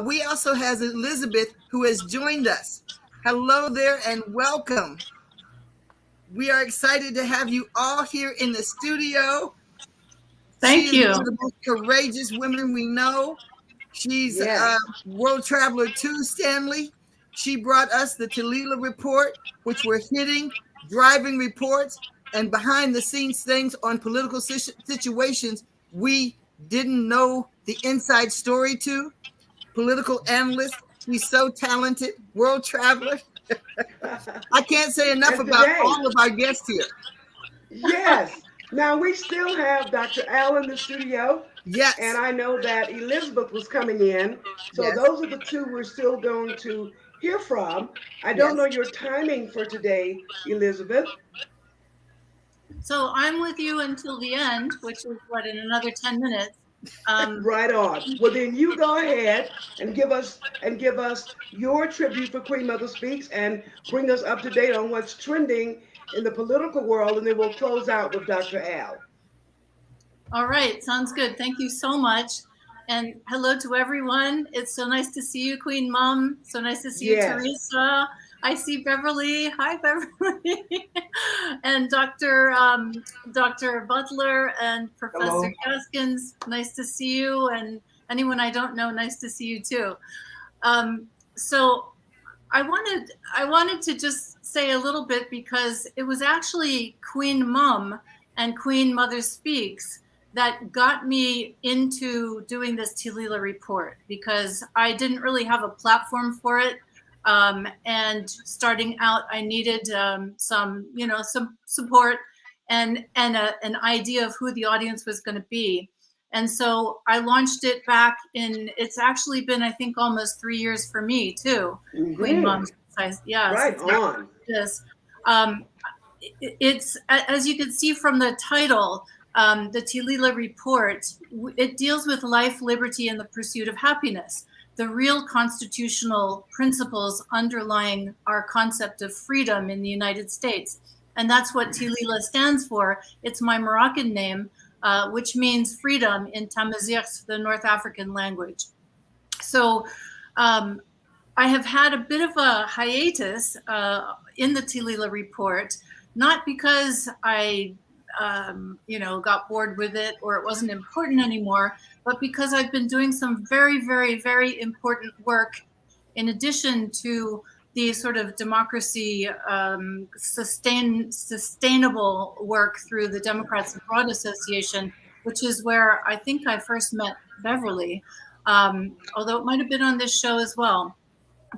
We also has Elisabeth who has joined us. Hello there and welcome. We are excited to have you all here in the studio. Thank She is you. one of the most courageous women we know. She's Yes. a world traveler too, Stanley. She brought us the TALILA report, which were hitting, driving reports, and behind the scenes things on political situations we didn't know the inside story to. Political analyst. She's so talented, world traveler. I can't say enough And about today, all of our guests here. yes. Now we still have Dr. Al in the studio, Yes. and I know that Elizabeth was coming in. So Yes. those are the two we're still going to hear from. I don't Yes. know your timing for today, Elisabeth. So I'm with you until the end, which is what, in another 10 minutes. Right on. Well, then you go ahead and give us your tribute for Queen Mother Speaks and bring us up to date on what's trending in the political world, and then we'll close out with Dr. Al. All right, sounds good. Thank you so much. And hello to everyone. It's so nice to see you, Queen Mom. So nice to see you, Yes. Teresa. I see Beverly. Hi, Beverly. And Dr. Butler and Professor Hello. Gaskins. Nice to see you. And anyone I don't know, nice to see you too. So I wanted to just say a little bit, because it was actually Queen Mom and Queen Mother Speaks that got me into doing this TALILA report, because I didn't really have a platform for it. And starting out, I needed some support and an idea of who the audience was going to be. And so I launched it back in, it's actually been, I think, almost 3 years for me too. Queen Mom's size. Yeah. Right on. Yes. It's, as you can see from the title, the TALILA report, it deals with life, liberty, and the pursuit of happiness, the real constitutional principles underlying our concept of freedom in the United States. And that's what TALILA stands for. It's my Moroccan name, which means freedom in Tamazight, the North African language. So I have had a bit of a hiatus in the TALILA report, not because I got bored with it or it wasn't important anymore, but because I've been doing some very, very, very important work in addition to the sort of democracy sustainable work through the Democrats Abroad Association, which is where I think I first met Beverly, although it might have been on this show as well.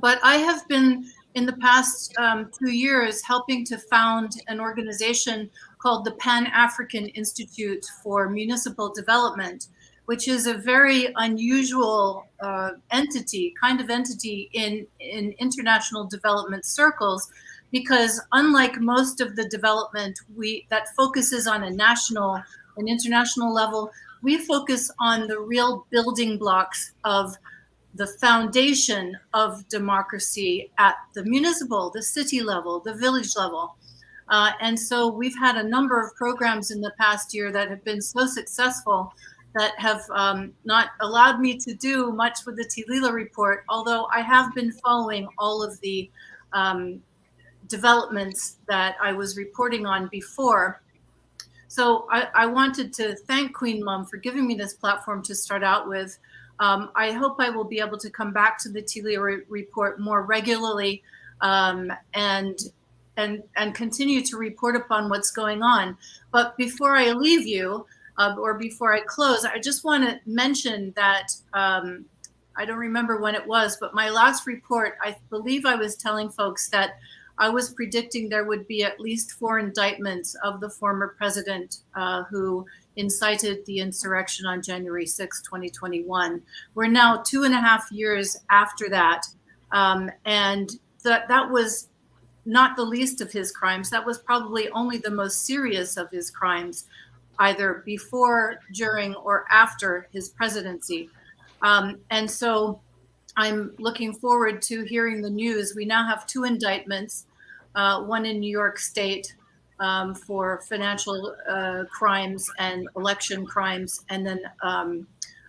But I have been, in the past 2 years, helping to found an organization called the Pan-African Institute for Municipal Development, which is a very unusual entity in international development circles, because unlike most of the development that focuses on an international level, we focus on the real building blocks of the foundation of democracy at the municipal, the city level, the village level. And so we've had a number of programs in the past year that have been so successful that have not allowed me to do much with the TALILA report, although I have been following all of the developments that I was reporting on before. So I wanted to thank Queen Mom for giving me this platform to start out with. I hope I will be able to come back to the TALILA report more regularly and continue to report upon what's going on. But before I leave you, or before I close, I just want to mention that I don't remember when it was, but my last report, I believe I was telling folks that I was predicting there would be at least 4 indictments of the former president who incited the insurrection on January 6, 2021. We're now 2.5 years after that. And that was not the least of his crimes. That was probably only the most serious of his crimes, either before, during, or after his presidency. And so I'm looking forward to hearing the news. We now have 2 indictments, one in New York State for financial crimes and election crimes, and then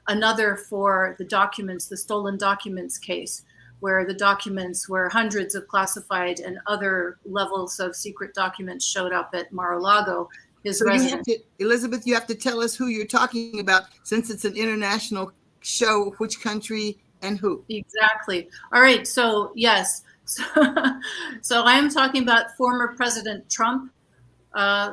another for the documents, the stolen documents case, where the documents where hundreds of classified and other levels of secret documents showed up at Mar-a-Lago, his residence. Elisabeth, you have to tell us who you're talking about, since it's an international show, which country and who. Exactly. All right. So yes. So I am talking about former President Trump,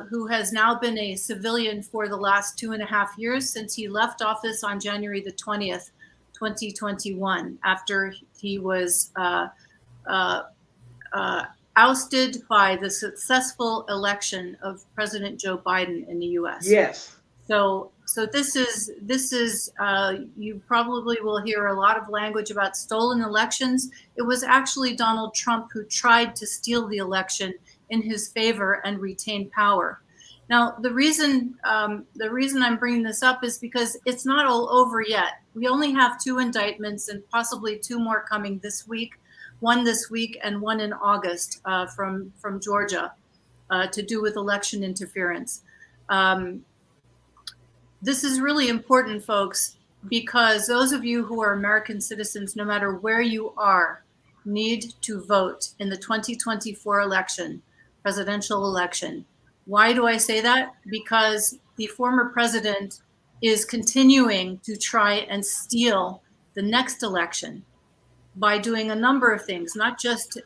who has now been a civilian for the last 2.5 years since he left office on January the 20th, 2021, after he was ousted by the successful election of President Joe Biden in the U.S. Yes. So So this is you probably will hear a lot of language about stolen elections. It was actually Donald Trump who tried to steal the election in his favor and retain power. Now, the reason I'm bringing this up is because it's not all over yet. We only have 2 indictments and possibly 2 more coming this week. One this week and one in August from Georgia to do with election interference. This is really important, folks, because those of you who are American citizens, no matter where you are, need to vote in the 2024 election, presidential election. Why do I say that? Because the former president is continuing to try and steal the next election by doing a number of things, not just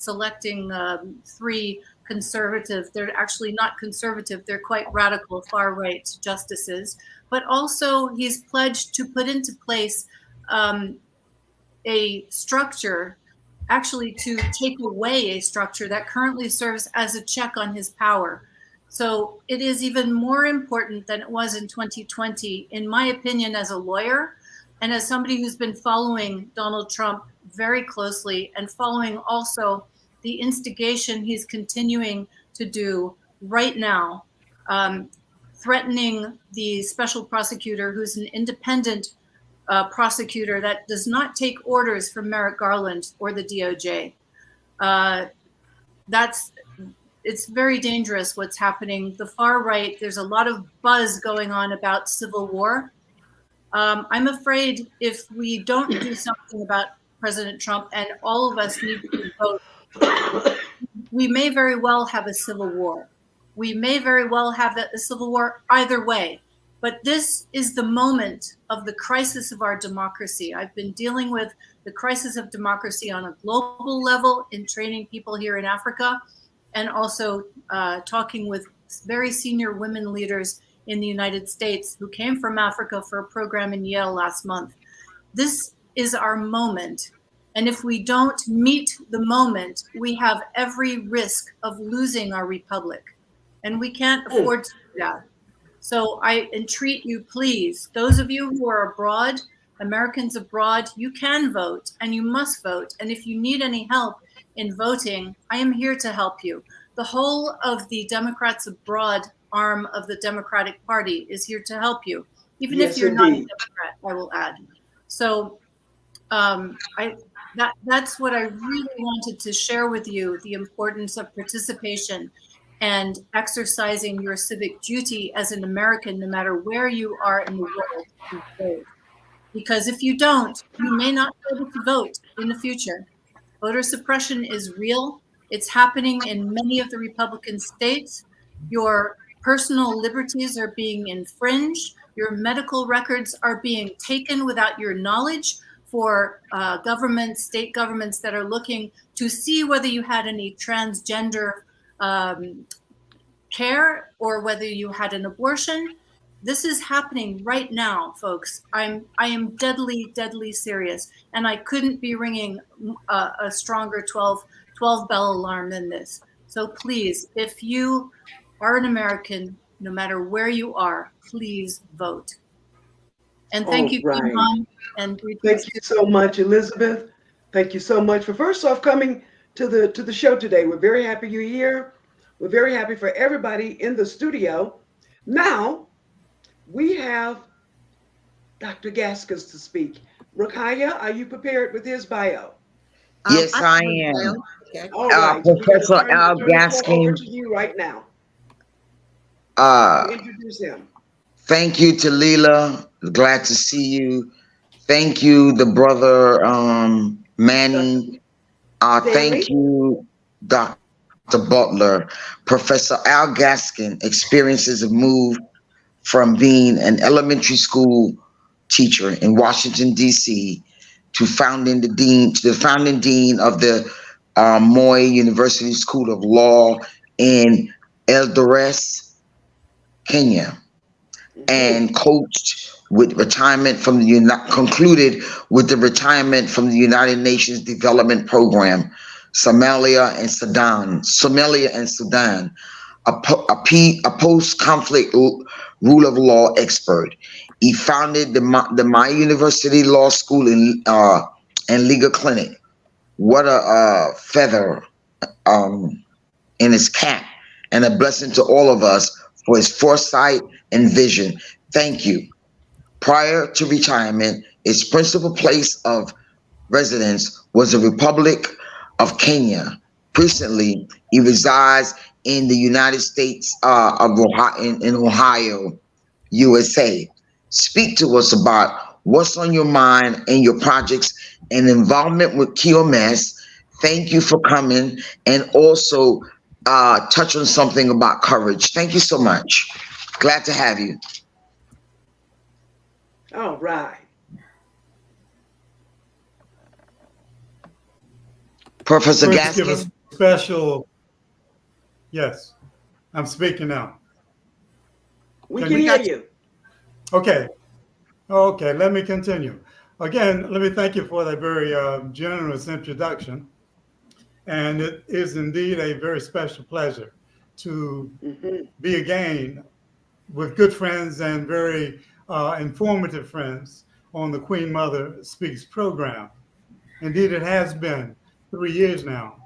selecting 3 conservative, they're actually not conservative, they're quite radical far-right justices, but also he's pledged to put into place a structure, actually to take away a structure that currently serves as a check on his power. So it is even more important than it was in 2020, in my opinion, as a lawyer, and as somebody who's been following Donald Trump very closely and following also the instigation he's continuing to do right now, threatening the special prosecutor, who's an independent prosecutor that does not take orders from Merrick Garland or the DOJ. It's very dangerous what's happening. The far right, there's a lot of buzz going on about civil war. I'm afraid if we don't do something about President Trump, and all of us need to vote, we may very well have a civil war. We may very well have a civil war either way. But this is the moment of the crisis of our democracy. I've been dealing with the crisis of democracy on a global level in training people here in Africa, and also talking with very senior women leaders in the United States who came from Africa for a program in Yale last month. This is our moment. And if we don't meet the moment, we have every risk of losing our republic. And we can't afford to do that. So I entreat you, please, those of you who are abroad, Americans abroad, you can vote and you must vote. And if you need any help in voting, I am here to help you. The whole of the Democrats abroad arm of the Democratic Party is here to help you, even if you're not a Democrat, I will add. So that's what I really wanted to share with you, the importance of participation and exercising your civic duty as an American, no matter where you are in the world. Because if you don't, you may not be able to vote in the future. Voter suppression is real. It's happening in many of the Republican states. Your personal liberties are being infringed. Your medical records are being taken without your knowledge for governments, state governments that are looking to see whether you had any transgender care or whether you had an abortion. This is happening right now, folks. I am deadly, deadly serious, and I couldn't be ringing a stronger 12 bell alarm than this. So please, if you are an American, no matter where you are, please vote. And thank you, right. Mom, and thank you so much, Elisabeth. Thank you so much for first off coming to the show today. We're very happy you're here. We're very happy for everybody in the studio. Now we have Dr. Gaskins to speak. Rakaya, are you prepared with his bio? Yes, I am. Okay. All right. Professor Al Over Gaskins. to you right now. Introduce him. Thank you, Talila. Glad to see you. Thank you, the brother Manny. Thank you, Dr. Butler. Professor Al Gaskin experiences have moved from being an elementary school teacher in Washington, D.C. to the founding dean of the Moi University School of Law in Eldoret, Kenya, and concluded with the retirement from the United Nations Development Program, Somalia and Sudan, a post-conflict rule of law expert. He founded the My University Law School and legal clinic. What a feather um, in his cap, and a blessing to all of us for his foresight and vision. Thank you. Prior to retirement, his principal place of residence was the Republic of Kenya. Presently, he resides in the United States of Ohio, in Ohio, USA. Speak to us about what's on your mind and your projects and involvement with QMS. Thank you for coming, and also touch on something about courage. Thank you so much. Glad to have you. All right. Professor First, give a Gaskins. special. Yes, I'm speaking now. We Can can we- hear you. Okay. Okay, let me continue. Again, let me thank you for that very generous introduction. And it is indeed a very special pleasure to be again with good friends and very informative friends on the Queen Mother Speaks program. Indeed, it has been 3 years now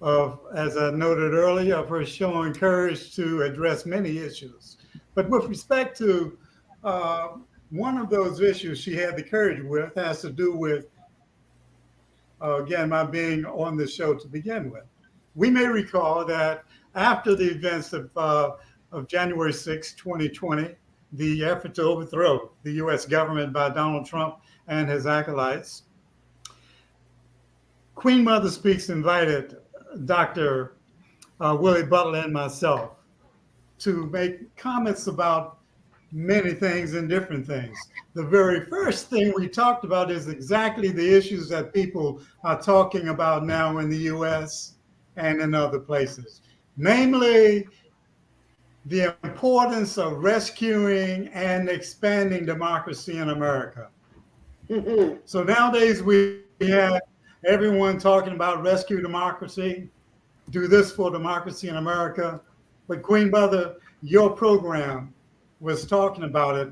of, as I noted earlier, of her showing courage to address many issues. But with respect to one of those issues she had the courage with has to do with, again, my being on the show to begin with. We may recall that after the events of January 6, 2020, the effort to overthrow the U.S. government by Donald Trump and his acolytes, Queen Mother Speaks invited Dr. Willie Butler and myself to make comments about many things and different things. The very first thing we talked about is exactly the issues that people are talking about now in the US and in other places, namely the importance of rescuing and expanding democracy in America. So nowadays we have everyone talking about rescue democracy, do this for democracy in America. But Queen Mother, your program was talking about it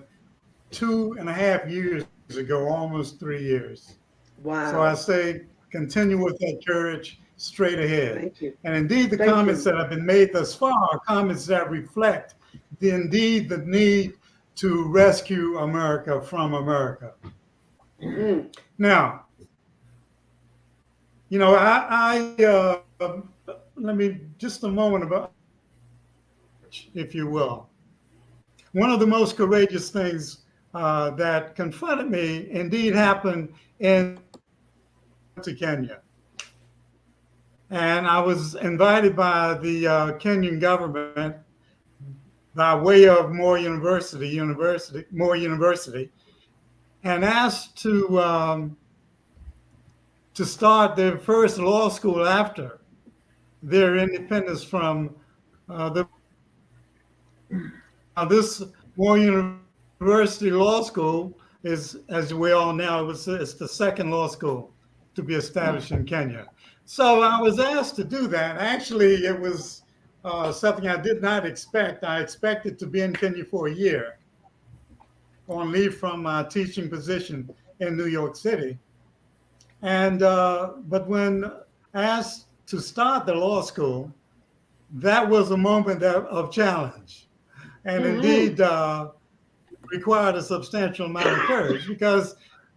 2.5 years ago, almost 3 years. Wow. So I say, continue with that courage straight ahead. Thank you. And indeed, the Thank comments you. that have been made thus far are comments that reflect the need to rescue America from America. Now, you know, let me just a moment about, if you will. One of the most courageous things that confronted me indeed happened in Kenya. And I was invited by the Kenyan government by way of Moore University, and asked to start their first law school after their independence from this Moore University Law School is, as we all know, it's the second law school to be established in Kenya. So I was asked to do that. Actually, it was something I did not expect. I expected to be in Kenya for a year on leave from my teaching position in New York City. And but when asked to start the law school, that was a moment of challenge, and indeed required a substantial amount of courage, because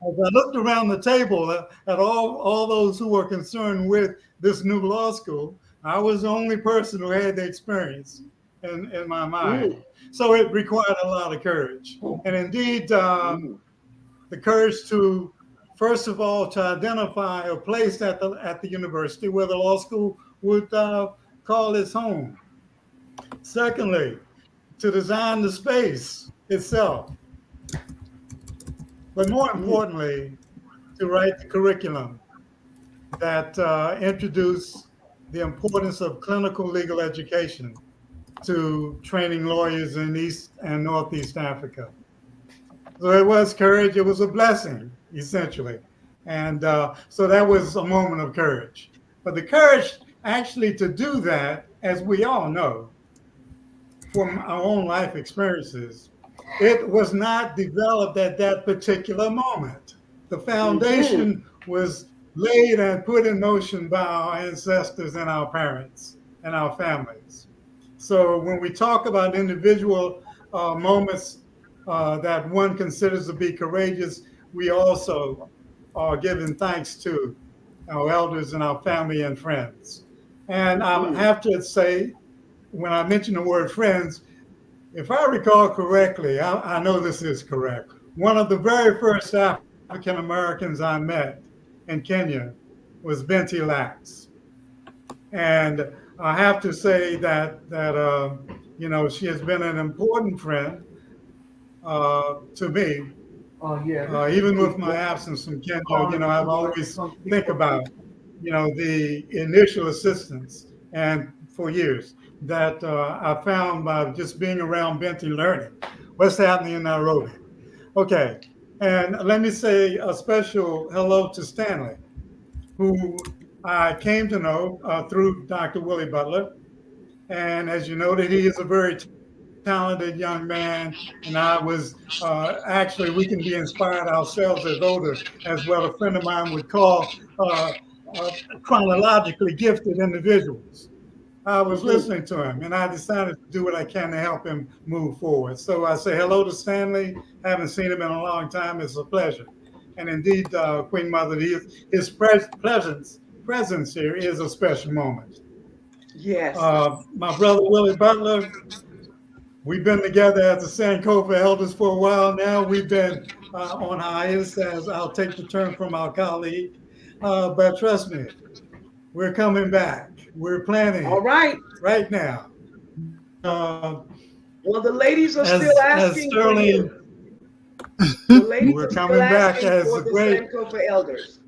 as I looked around the table at all those who were concerned with this new law school, I was the only person who had the experience in my mind. So it required a lot of courage, and indeed the courage to, first of all, to identify a place at the university where the law school would call its home. Secondly, to design the space itself. But more importantly, to write the curriculum that introduced the importance of clinical legal education to training lawyers in East and Northeast Africa. So it was courage, it was a blessing, essentially. And so that was a moment of courage. But the courage actually to do that, as we all know, from our own life experiences, it was not developed at that particular moment. The foundation was laid and put in motion by our ancestors and our parents and our families. So when we talk about individual moments that one considers to be courageous, we also are giving thanks to our elders and our family and friends. And I have to say, when I mention the word friends, if I recall correctly, I know this is correct. One of the very first African Americans I met in Kenya was Beverle Lax, and I have to say that you know, she has been an important friend to me. Even with my absence from Kenya, you know, I've always think about, you know, the initial assistance and for years that I found by just being around Benty learning what's happening in Nairobi. Okay, and let me say a special hello to Stanley, who I came to know through Dr. Willie Butler. And as you noted, he is a very talented young man. And I was actually, we can be inspired ourselves as older, as what a friend of mine would call chronologically gifted individuals. I was listening to him and I decided to do what I can to help him move forward. So I say hello to Stanley. Haven't seen him in a long time. It's a pleasure. And indeed, Queen Mother, his presence here is a special moment. Yes. My brother Willie Butler, we've been together as the SANKOFA elders for a while now. We've been on hiatus, as I'll take the term from our colleague. But trust me, we're coming back. We're planning All right. right now. Well, the ladies are still asking Sterling, for you. The ladies we're are coming still back asking as for the the great. SANKOFA elders.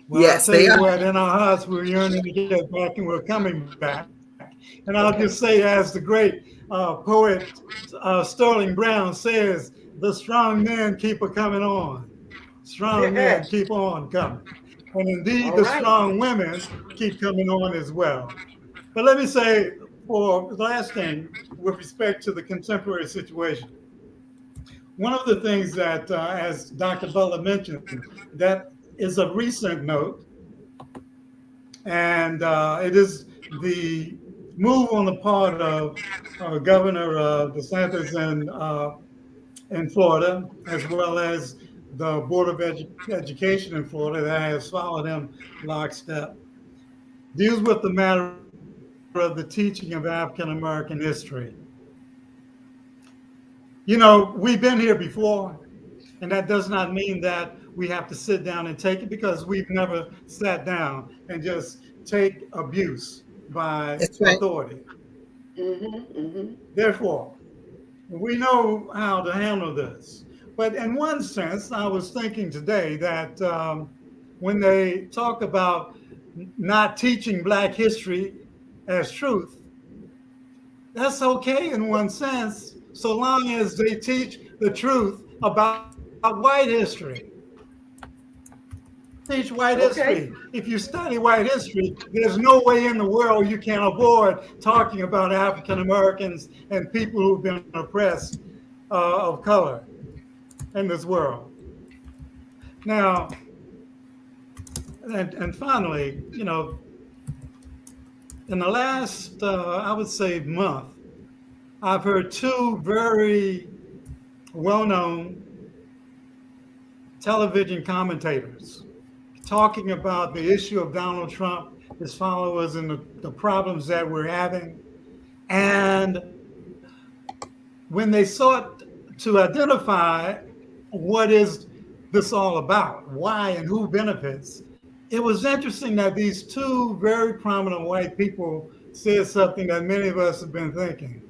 Well, Yes, I tell they you are. what, in our hearts, we're yearning to get back, and we're coming back. And I'll just say, as the great poet Sterling Brown says, the strong men keep a coming on. Strong men Yes. keep on coming. And indeed, All the right. strong women keep coming on as well. But let me say, for the last thing, with respect to the contemporary situation, one of the things that, as Dr. Butler mentioned, that is of recent note, and it is the move on the part of Governor DeSantis in Florida, as well as the Board of Education in Florida that has followed him lockstep, deals with the matter of the teaching of African American history. You know, we've been here before, and that does not mean that we have to sit down and take it, because we've never sat down and just take abuse by That's right. authority. Therefore, we know how to handle this. But in one sense, I was thinking today that when they talk about not teaching Black history as truth, that's okay in one sense, so long as they teach the truth about white history. Teach white Okay. history. If you study white history, there's no way in the world you can avoid talking about African Americans and people who've been oppressed of color in this world. Now, and finally, you know, in the last, I would say, month, I've heard two very well-known television commentators talking about the issue of Donald Trump, his followers, and the problems that we're having. And when they sought to identify what is this all about, why and who benefits, it was interesting that these two very prominent white people said something that many of us have been thinking.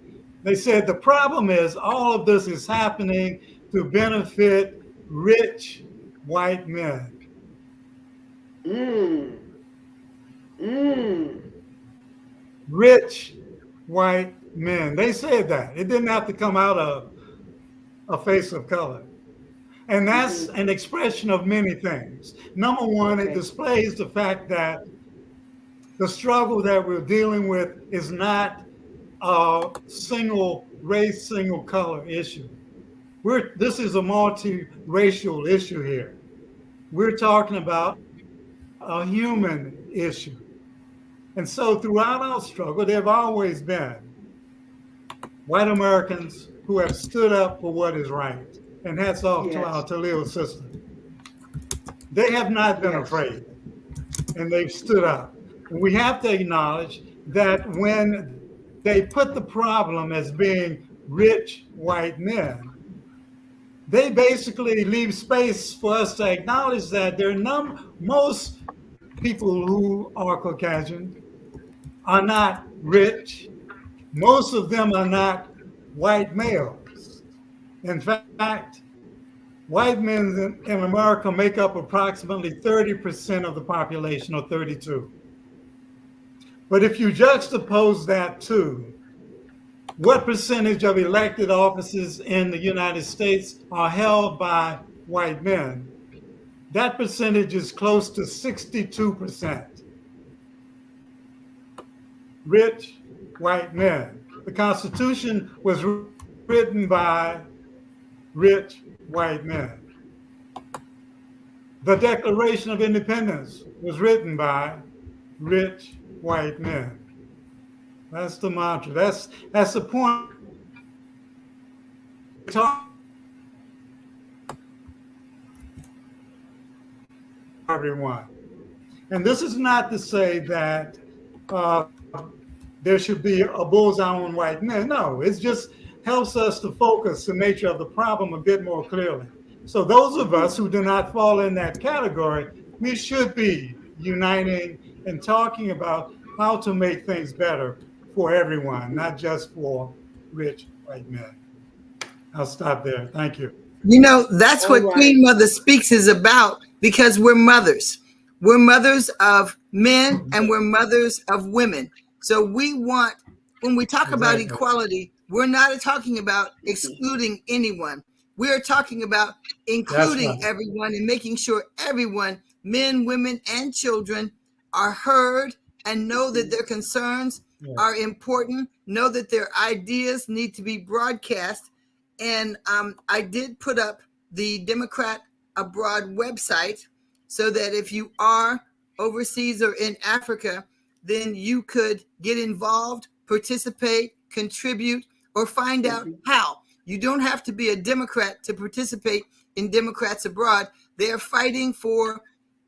They said the problem is all of this is happening to benefit rich white men. Rich white men. They said that. It didn't have to come out of a face of color. And that's an expression of many things. Number one, it displays the fact that the struggle that we're dealing with is not a single race, single color issue. This is a multiracial issue here. We're talking about a human issue. And so throughout our struggle, there have always been white Americans who have stood up for what is right. And hats off to our TALILA sister. They have not been afraid, and they've stood up. And we have to acknowledge that when they put the problem as being rich white men, they basically leave space for us to acknowledge that most people who are Caucasian are not rich. Most of them are not white males. In fact, white men in America make up approximately 30% of the population, or 32. But if you juxtapose that to what percentage of elected offices in the United States are held by white men, that percentage is close to 62%. Rich white men. The Constitution was written by rich white men. The Declaration of Independence was written by rich white men. That's the mantra. That's the point. Everyone. And this is not to say that there should be a bullseye on white men. No, it just helps us to focus the nature of the problem a bit more clearly. So those of us who do not fall in that category, we should be uniting and talking about how to make things better for everyone, not just for rich white men. I'll stop there. Thank you. You know, that's what Queen Mother Speaks is about, because we're mothers. We're mothers of men and we're mothers of women. So we want, when we talk about equality, we're not talking about excluding anyone. We're talking about including everyone and making sure everyone, men, women, and children, are heard and know that their concerns are important, know that their ideas need to be broadcast. And I did put up the Democrat Abroad website so that if you are overseas or in Africa, then you could get involved, participate, contribute, or find out how. You don't have to be a Democrat to participate in Democrats Abroad. They are fighting for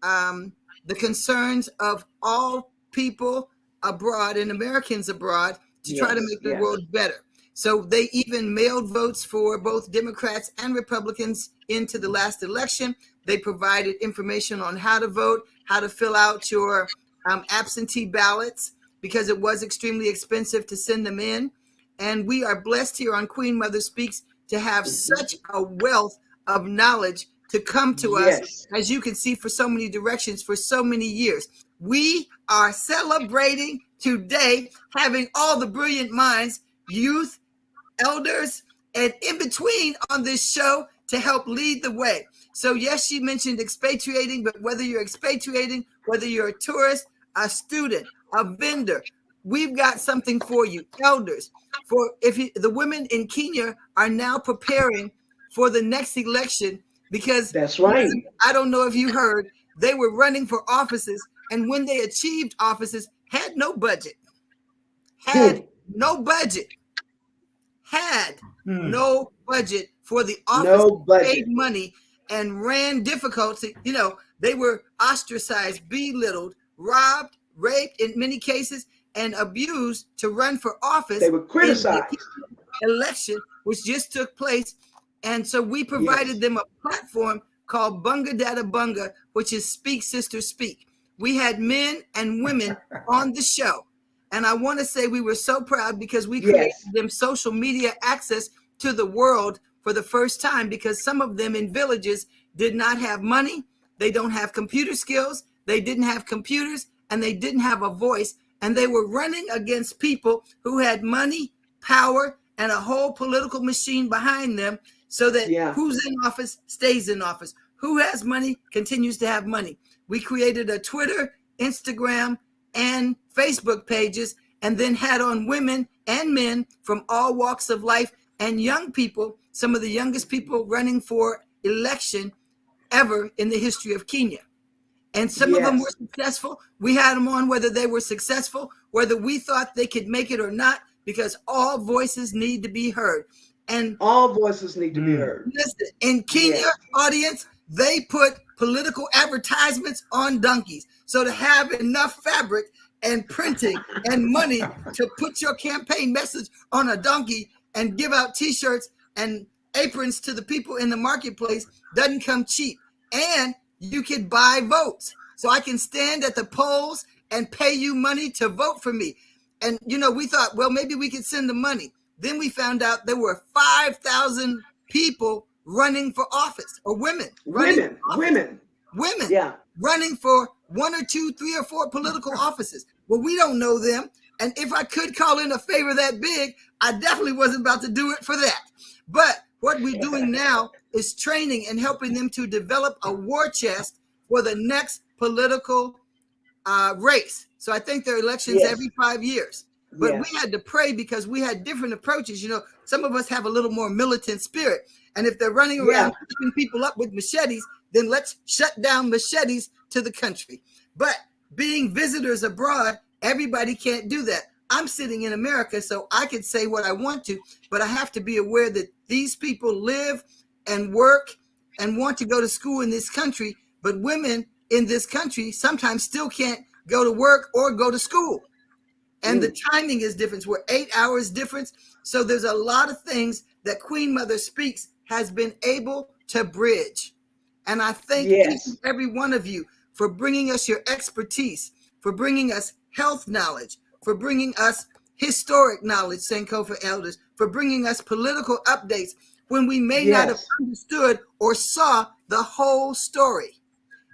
the concerns of all people abroad and Americans abroad to try to make the world better. So they even mailed votes for both Democrats and Republicans into the last election. They provided information on how to vote, how to fill out your absentee ballots, because it was extremely expensive to send them in. And we are blessed here on Queen Mother Speaks to have such a wealth of knowledge to come to us, as you can see, for so many directions, for so many years. We are celebrating today having all the brilliant minds, youth, elders, and in between on this show to help lead the way. So yes, she mentioned expatriating, but whether you're expatriating, whether you're a tourist, a student, a vendor, we've got something for you, elders. For the women in Kenya are now preparing for the next election, because that's right. I don't know if you heard, they were running for offices, and when they achieved offices, had no budget, no budget for the office, paid money, and ran difficulty. You know, they were ostracized, belittled, robbed, raped in many cases, and abused to run for office. They were criticized. In the election, which just took place. And so we provided them a platform called Bunga Dada Bunga, which is Speak Sister Speak. We had men and women on the show. And I want to say we were so proud because we created them social media access to the world for the first time, because some of them in villages did not have money. They don't have computer skills. They didn't have computers, and they didn't have a voice. And they were running against people who had money, power, and a whole political machine behind them, so that who's in office stays in office. Who has money continues to have money. We created a Twitter, Instagram, and Facebook pages, and then had on women and men from all walks of life and young people, some of the youngest people running for election ever in the history of Kenya. And some of them were successful. We had them on whether they were successful, whether we thought they could make it or not, because all voices need to be heard. And all voices need to be heard. Listen, in Kenya, audience, they put political advertisements on donkeys. So to have enough fabric and printing and money to put your campaign message on a donkey and give out T-shirts and aprons to the people in the marketplace doesn't come cheap. And you could buy votes. So I can stand at the polls and pay you money to vote for me. And, you know, we thought, well, maybe we could send the money. Then we found out there were 5,000 people running for office, or women. Women. Yeah. Running for 1 or 2, 3 or 4 political offices. Well, we don't know them. And if I could call in a favor that big, I definitely wasn't about to do it for that. But what we're doing now is training and helping them to develop a war chest for the next political race. So I think there are elections every 5 years. But we had to pray because we had different approaches. You know, some of us have a little more militant spirit. And if they're running around picking people up with machetes, then let's shut down machetes to the country. But being visitors abroad, everybody can't do that. I'm sitting in America, so I could say what I want to, but I have to be aware that these people live and work and want to go to school in this country, but women in this country sometimes still can't go to work or go to school. And the timing is different. We're 8 hours difference. So there's a lot of things that Queen Mother Speaks has been able to bridge. And I thank each and every one of you for bringing us your expertise, for bringing us health knowledge, for bringing us historic knowledge, SANKOFA elders, for bringing us political updates when we may not have understood or saw the whole story.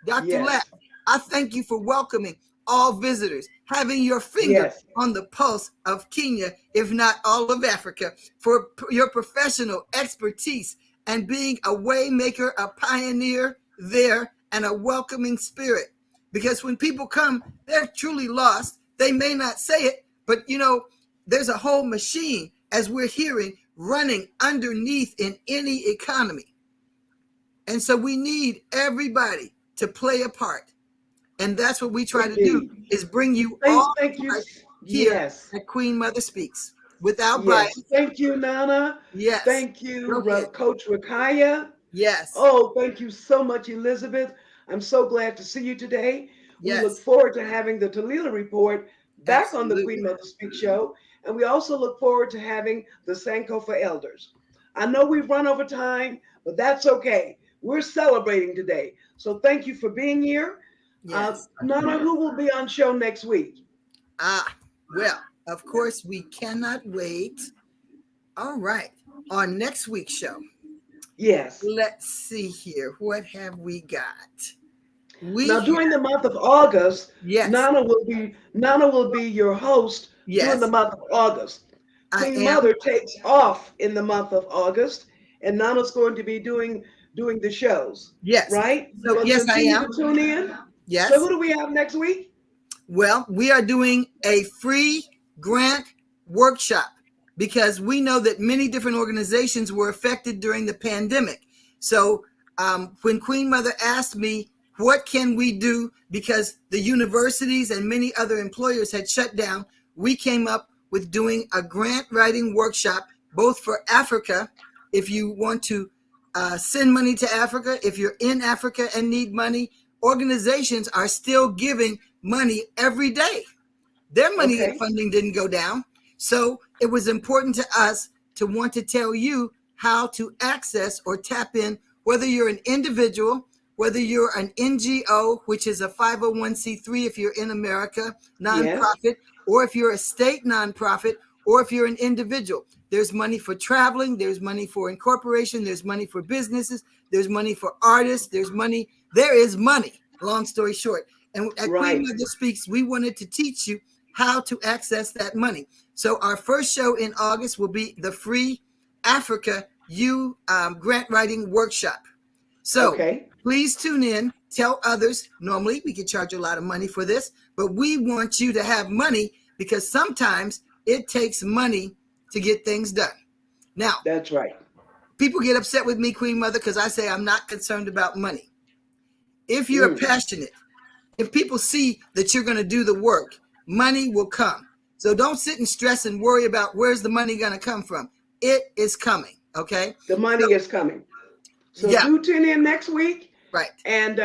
Dr. Lax, I thank you for welcoming all visitors, having your finger on the pulse of Kenya, if not all of Africa, for your professional expertise and being a way maker, a pioneer there, and a welcoming spirit. Because when people come, they're truly lost. They may not say it, but you know, there's a whole machine, as we're hearing, running underneath in any economy. And so we need everybody to play a part. And that's what we try to do, is bring you all here at Queen Mother Speaks without bias. Thank you, Nana. Yes. Thank you, Coach Rakaya. Yes. Oh, thank you so much, Elizabeth. I'm so glad to see you today. We look forward to having the TALILA report back on the Queen Mother Speaks show. And we also look forward to having the SANKOFA elders. I know we've run over time, but that's okay. We're celebrating today. So thank you for being here. Nana, who will be on show next week? Well, of course, we cannot wait. All right. On next week's show. Yes. Let's see here. What have we got? Now, during the month of August, Nana will be your host during the month of August. Queen Mother takes off in the month of August, and Nana's going to be doing the shows. Yes. Right? So yes, I am. Tune in. Yes. So who do we have next week? Well, we are doing a free grant workshop because we know that many different organizations were affected during the pandemic. So when Queen Mother asked me, what can we do? Because the universities and many other employers had shut down, we came up with doing a grant writing workshop, both for Africa, if you want to send money to Africa, if you're in Africa and need money. Organizations are still giving money every day. Their money and funding didn't go down. So it was important to us to want to tell you how to access or tap in, whether you're an individual, whether you're an NGO, which is a 501c3 if you're in America, nonprofit, or if you're a state nonprofit, or if you're an individual. There's money for traveling, there's money for incorporation, there's money for businesses, there's money for artists, there is money, long story short. And at Queen Mother Speaks, we wanted to teach you how to access that money. So our first show in August will be the free Africa grant writing workshop. So please tune in, tell others. Normally we could charge a lot of money for this, but we want you to have money because sometimes it takes money to get things done. Now, That's right. people get upset with me, Queen Mother, because I say I'm not concerned about money. If you're passionate, if people see that you're going to do the work, money will come. So don't sit and stress and worry about where's the money going to come from. It is coming, okay? The money is coming. So Yeah. do tune in next week. Right. And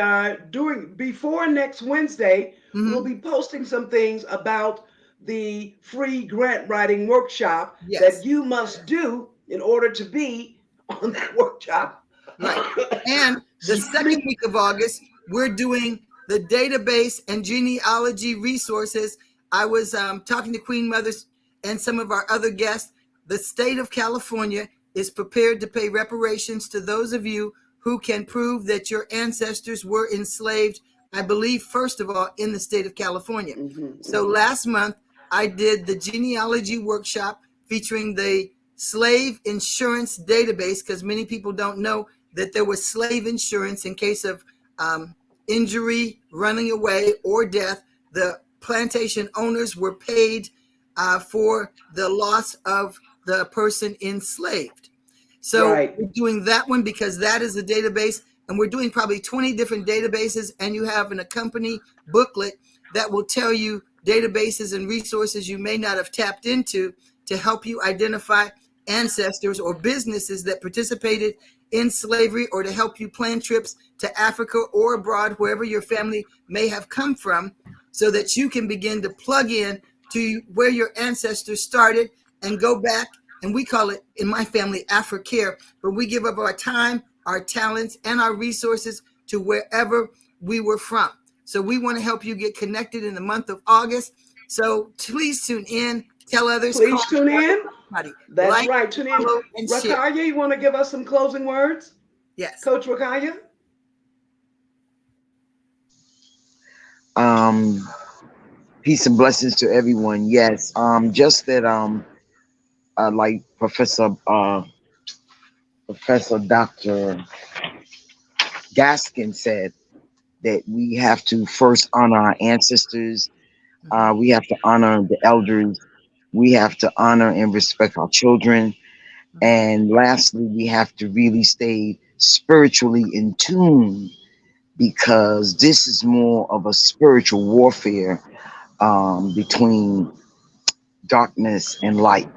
before next Wednesday, we'll be posting some things about the free grant writing workshop that you must do in order to be on that workshop. Right. And the second week of August, we're doing the database and genealogy resources. I was talking to Queen Mothers and some of our other guests. The state of California is prepared to pay reparations to those of you who can prove that your ancestors were enslaved, I believe, first of all, in the state of California. So last month, I did the genealogy workshop featuring the slave insurance database, because many people don't know that there was slave insurance in case of injury, running away, or death. The plantation owners were paid for the loss of the person enslaved. So we're doing that one because that is a database, and we're doing probably 20 different databases, and you have an accompanying booklet that will tell you databases and resources you may not have tapped into to help you identify ancestors or businesses that participated in slavery, or to help you plan trips to Africa or abroad, wherever your family may have come from, so that you can begin to plug in to where your ancestors started and go back. And we call it, in my family, Afrocare, but we give up our time, our talents, and our resources to wherever we were from. So we want to help you get connected in the month of August. So please tune in, tell others. Please tune in. That's Like, right. Tune in. follow, and share. Rakaya, you want to give us some closing words? Yes. Coach Rakaya? Peace and blessings to everyone. Yes. Just that like Professor Dr. Gaskins said, that we have to first honor our ancestors. We have to honor the elders. We have to honor and respect our children. And lastly, we have to really stay spiritually in tune, because this is more of a spiritual warfare between darkness and light.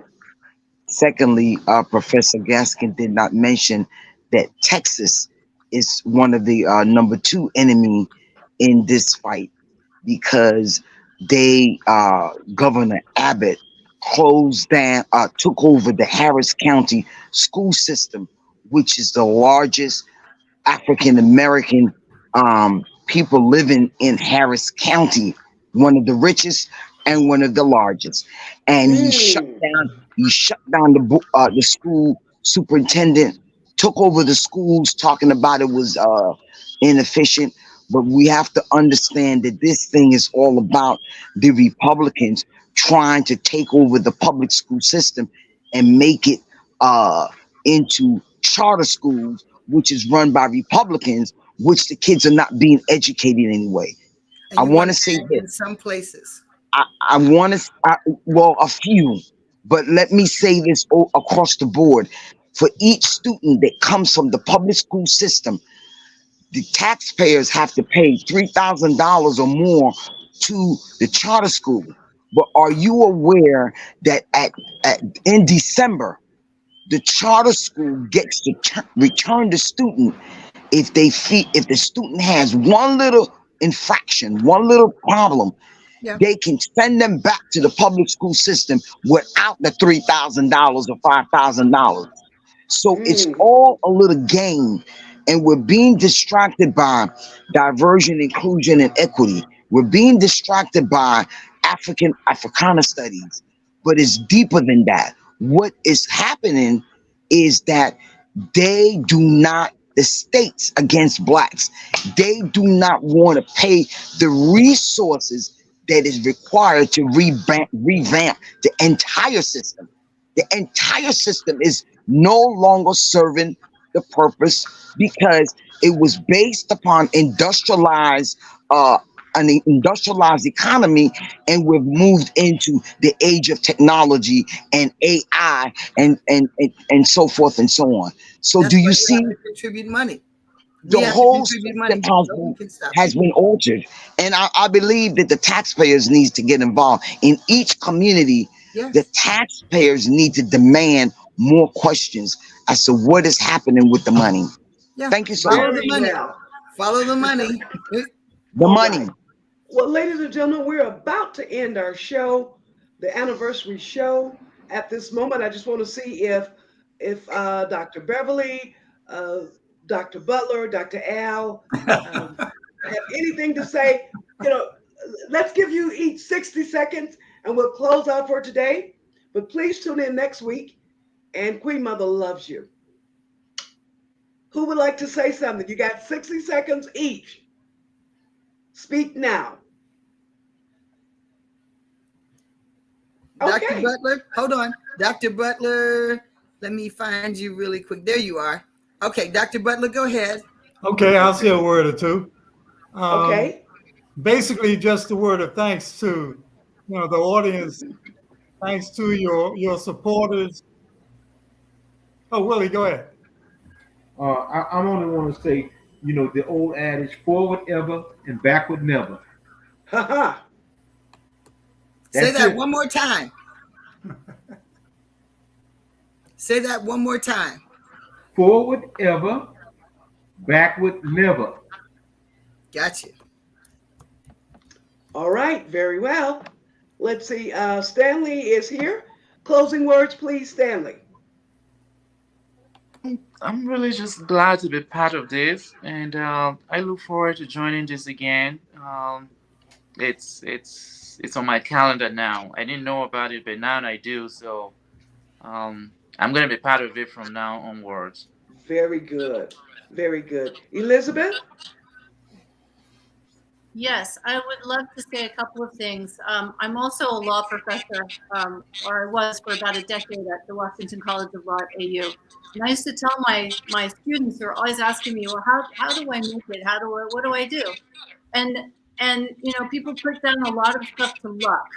Secondly, Professor Gaskin did not mention that Texas is one of the number 2 enemy in this fight, because they Governor Abbott closed down, took over the Harris County school system, which is the largest African American people living in Harris County, one of the richest and one of the largest. And he shut down the school superintendent, took over the schools, talking about it was inefficient. But we have to understand that this thing is all about the Republicans trying to take over the public school system and make it into charter schools, which is run by Republicans, which the kids are not being educated anyway. I want to say that in some places. I want to, well, a few, but let me say this across the board. For each student that comes from the public school system, the taxpayers have to pay $3,000 or more to the charter school. But are you aware that in December, the charter school gets to return the student if the student has one little infraction, one little problem? They can send them back to the public school system without the $3,000 or $5,000. So it's all a little game, and we're being distracted by diversion, inclusion, and equity. We're being distracted by Africana studies, but it's deeper than that. What is happening is that the states against blacks, they do not want to pay the resources that is required to revamp the entire system. The entire system is no longer serving the purpose, because it was based upon industrialized an industrialized economy, and we've moved into the age of technology and AI and so forth and so on. So That's do why you you see have to contribute money. the We have to whole contribute system money. Nobody can stop has you. been altered? And I believe that the taxpayers needs to get involved in each community. The Yes. taxpayers need to demand more questions as to what is happening with the money. Yeah. Thank you so much. Follow the Very money. well. Follow the money. The All money. right. Well, ladies and gentlemen, we're about to end our show, the anniversary show. At this moment, I just want to see if Dr. Beverly, uh, Dr. Butler, Dr. Al have anything to say. You know, let's give you each 60 seconds and we'll close out for today. But please tune in next week. And Queen Mother loves you. Who would like to say something? You got 60 seconds each. Speak now. Dr. Okay. Butler, hold on. Dr. Butler, let me find you really quick. There you are. Okay, Dr. Butler, go ahead. Okay, I'll say a word or two. Um, Okay. Basically, just a word of thanks to the audience. Thanks to your supporters. Oh, Willie, go ahead. I only want to say, the old adage, forward ever and backward never. Haha. Say That's that it. one more time. Say that one more time. Forward ever, backward never. Gotcha. All right. Very well. Let's see. Stanley is here. Closing words, please, Stanley. I'm really just glad to be part of this, and I look forward to joining this again. It's on my calendar now. I didn't know about it, but now I do. So I'm gonna be part of it from now onwards. Very good. Very good. Elizabeth? Yes, I would love to say a couple of things. I'm also a law professor, or I was for about a decade at the Washington College of Law at AU. And I used to tell my students who are always asking me, well, how do I make it? What do I do? And people put down a lot of stuff to luck.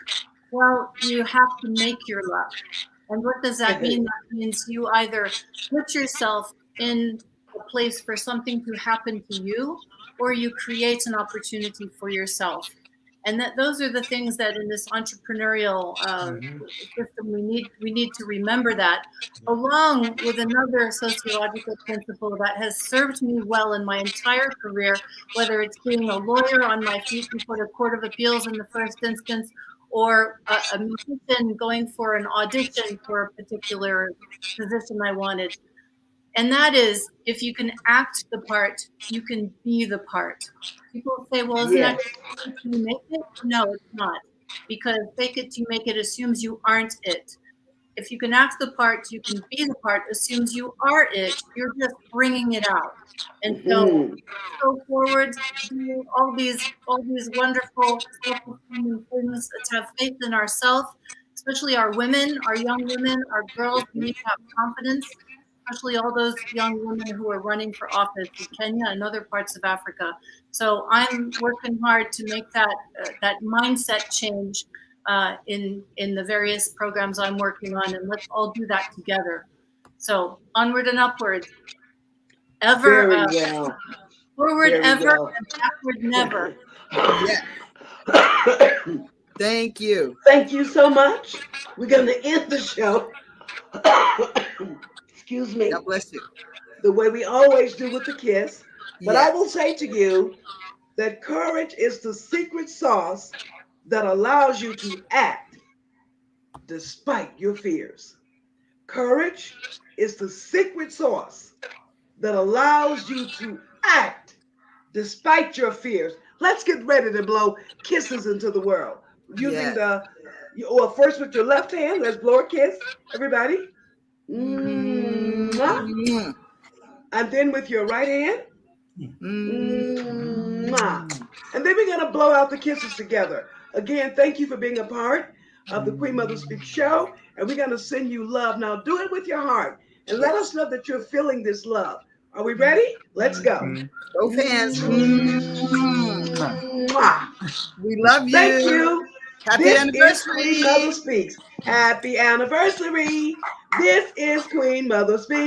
Well, you have to make your luck. And what does that mean? That means you either put yourself in a place for something to happen to you, or you create an opportunity for yourself. And that those are the things that in this entrepreneurial system we need to remember that, along with another sociological principle that has served me well in my entire career, whether it's being a lawyer on my feet before the Court of Appeals in the first instance, or a musician going for an audition for a particular position I wanted. And that is, if you can act the part, you can be the part. People say, well, isn't that Yes. fake it till you make it? No, it's not. Because fake it till you make it assumes you aren't it. If you can act the part, you can be the part, assumes you are it. You're just bringing it out. And so Mhm. go forward, do all these wonderful self-esteem things. Let's have faith in ourselves, especially our women, our young women, our girls. We need to have confidence, especially all those young women who are running for office in Kenya and other parts of Africa. So I'm working hard to make that mindset change in the various programs I'm working on, and let's all do that together. So onward and upward, ever Very well. forward Very ever well. and backward never. Yeah. Thank you. Thank you so much. We're going to end the show. Excuse me. God bless you. The way we always do with the kiss. But I Yes. will say to you that courage is the secret sauce that allows you to act despite your fears. Courage is the secret sauce that allows you to act despite your fears. Let's get ready to blow kisses into the world using Yes. first with your left hand. Let's blow a kiss, everybody. Mwah. Mm. And then with your right hand. Mm. Mwah. And then we're going to blow out the kisses together. Again, thank you for being a part of the Queen Mother Speaks show. And we're going to send you love. Now do it with your heart and let us know that you're feeling this love. Are we ready? Let's go. Both hands. Mwah. We love you. Thank you. Happy This anniversary. is Queen Mother Speaks. Happy anniversary. This is Queen Mother Speaks.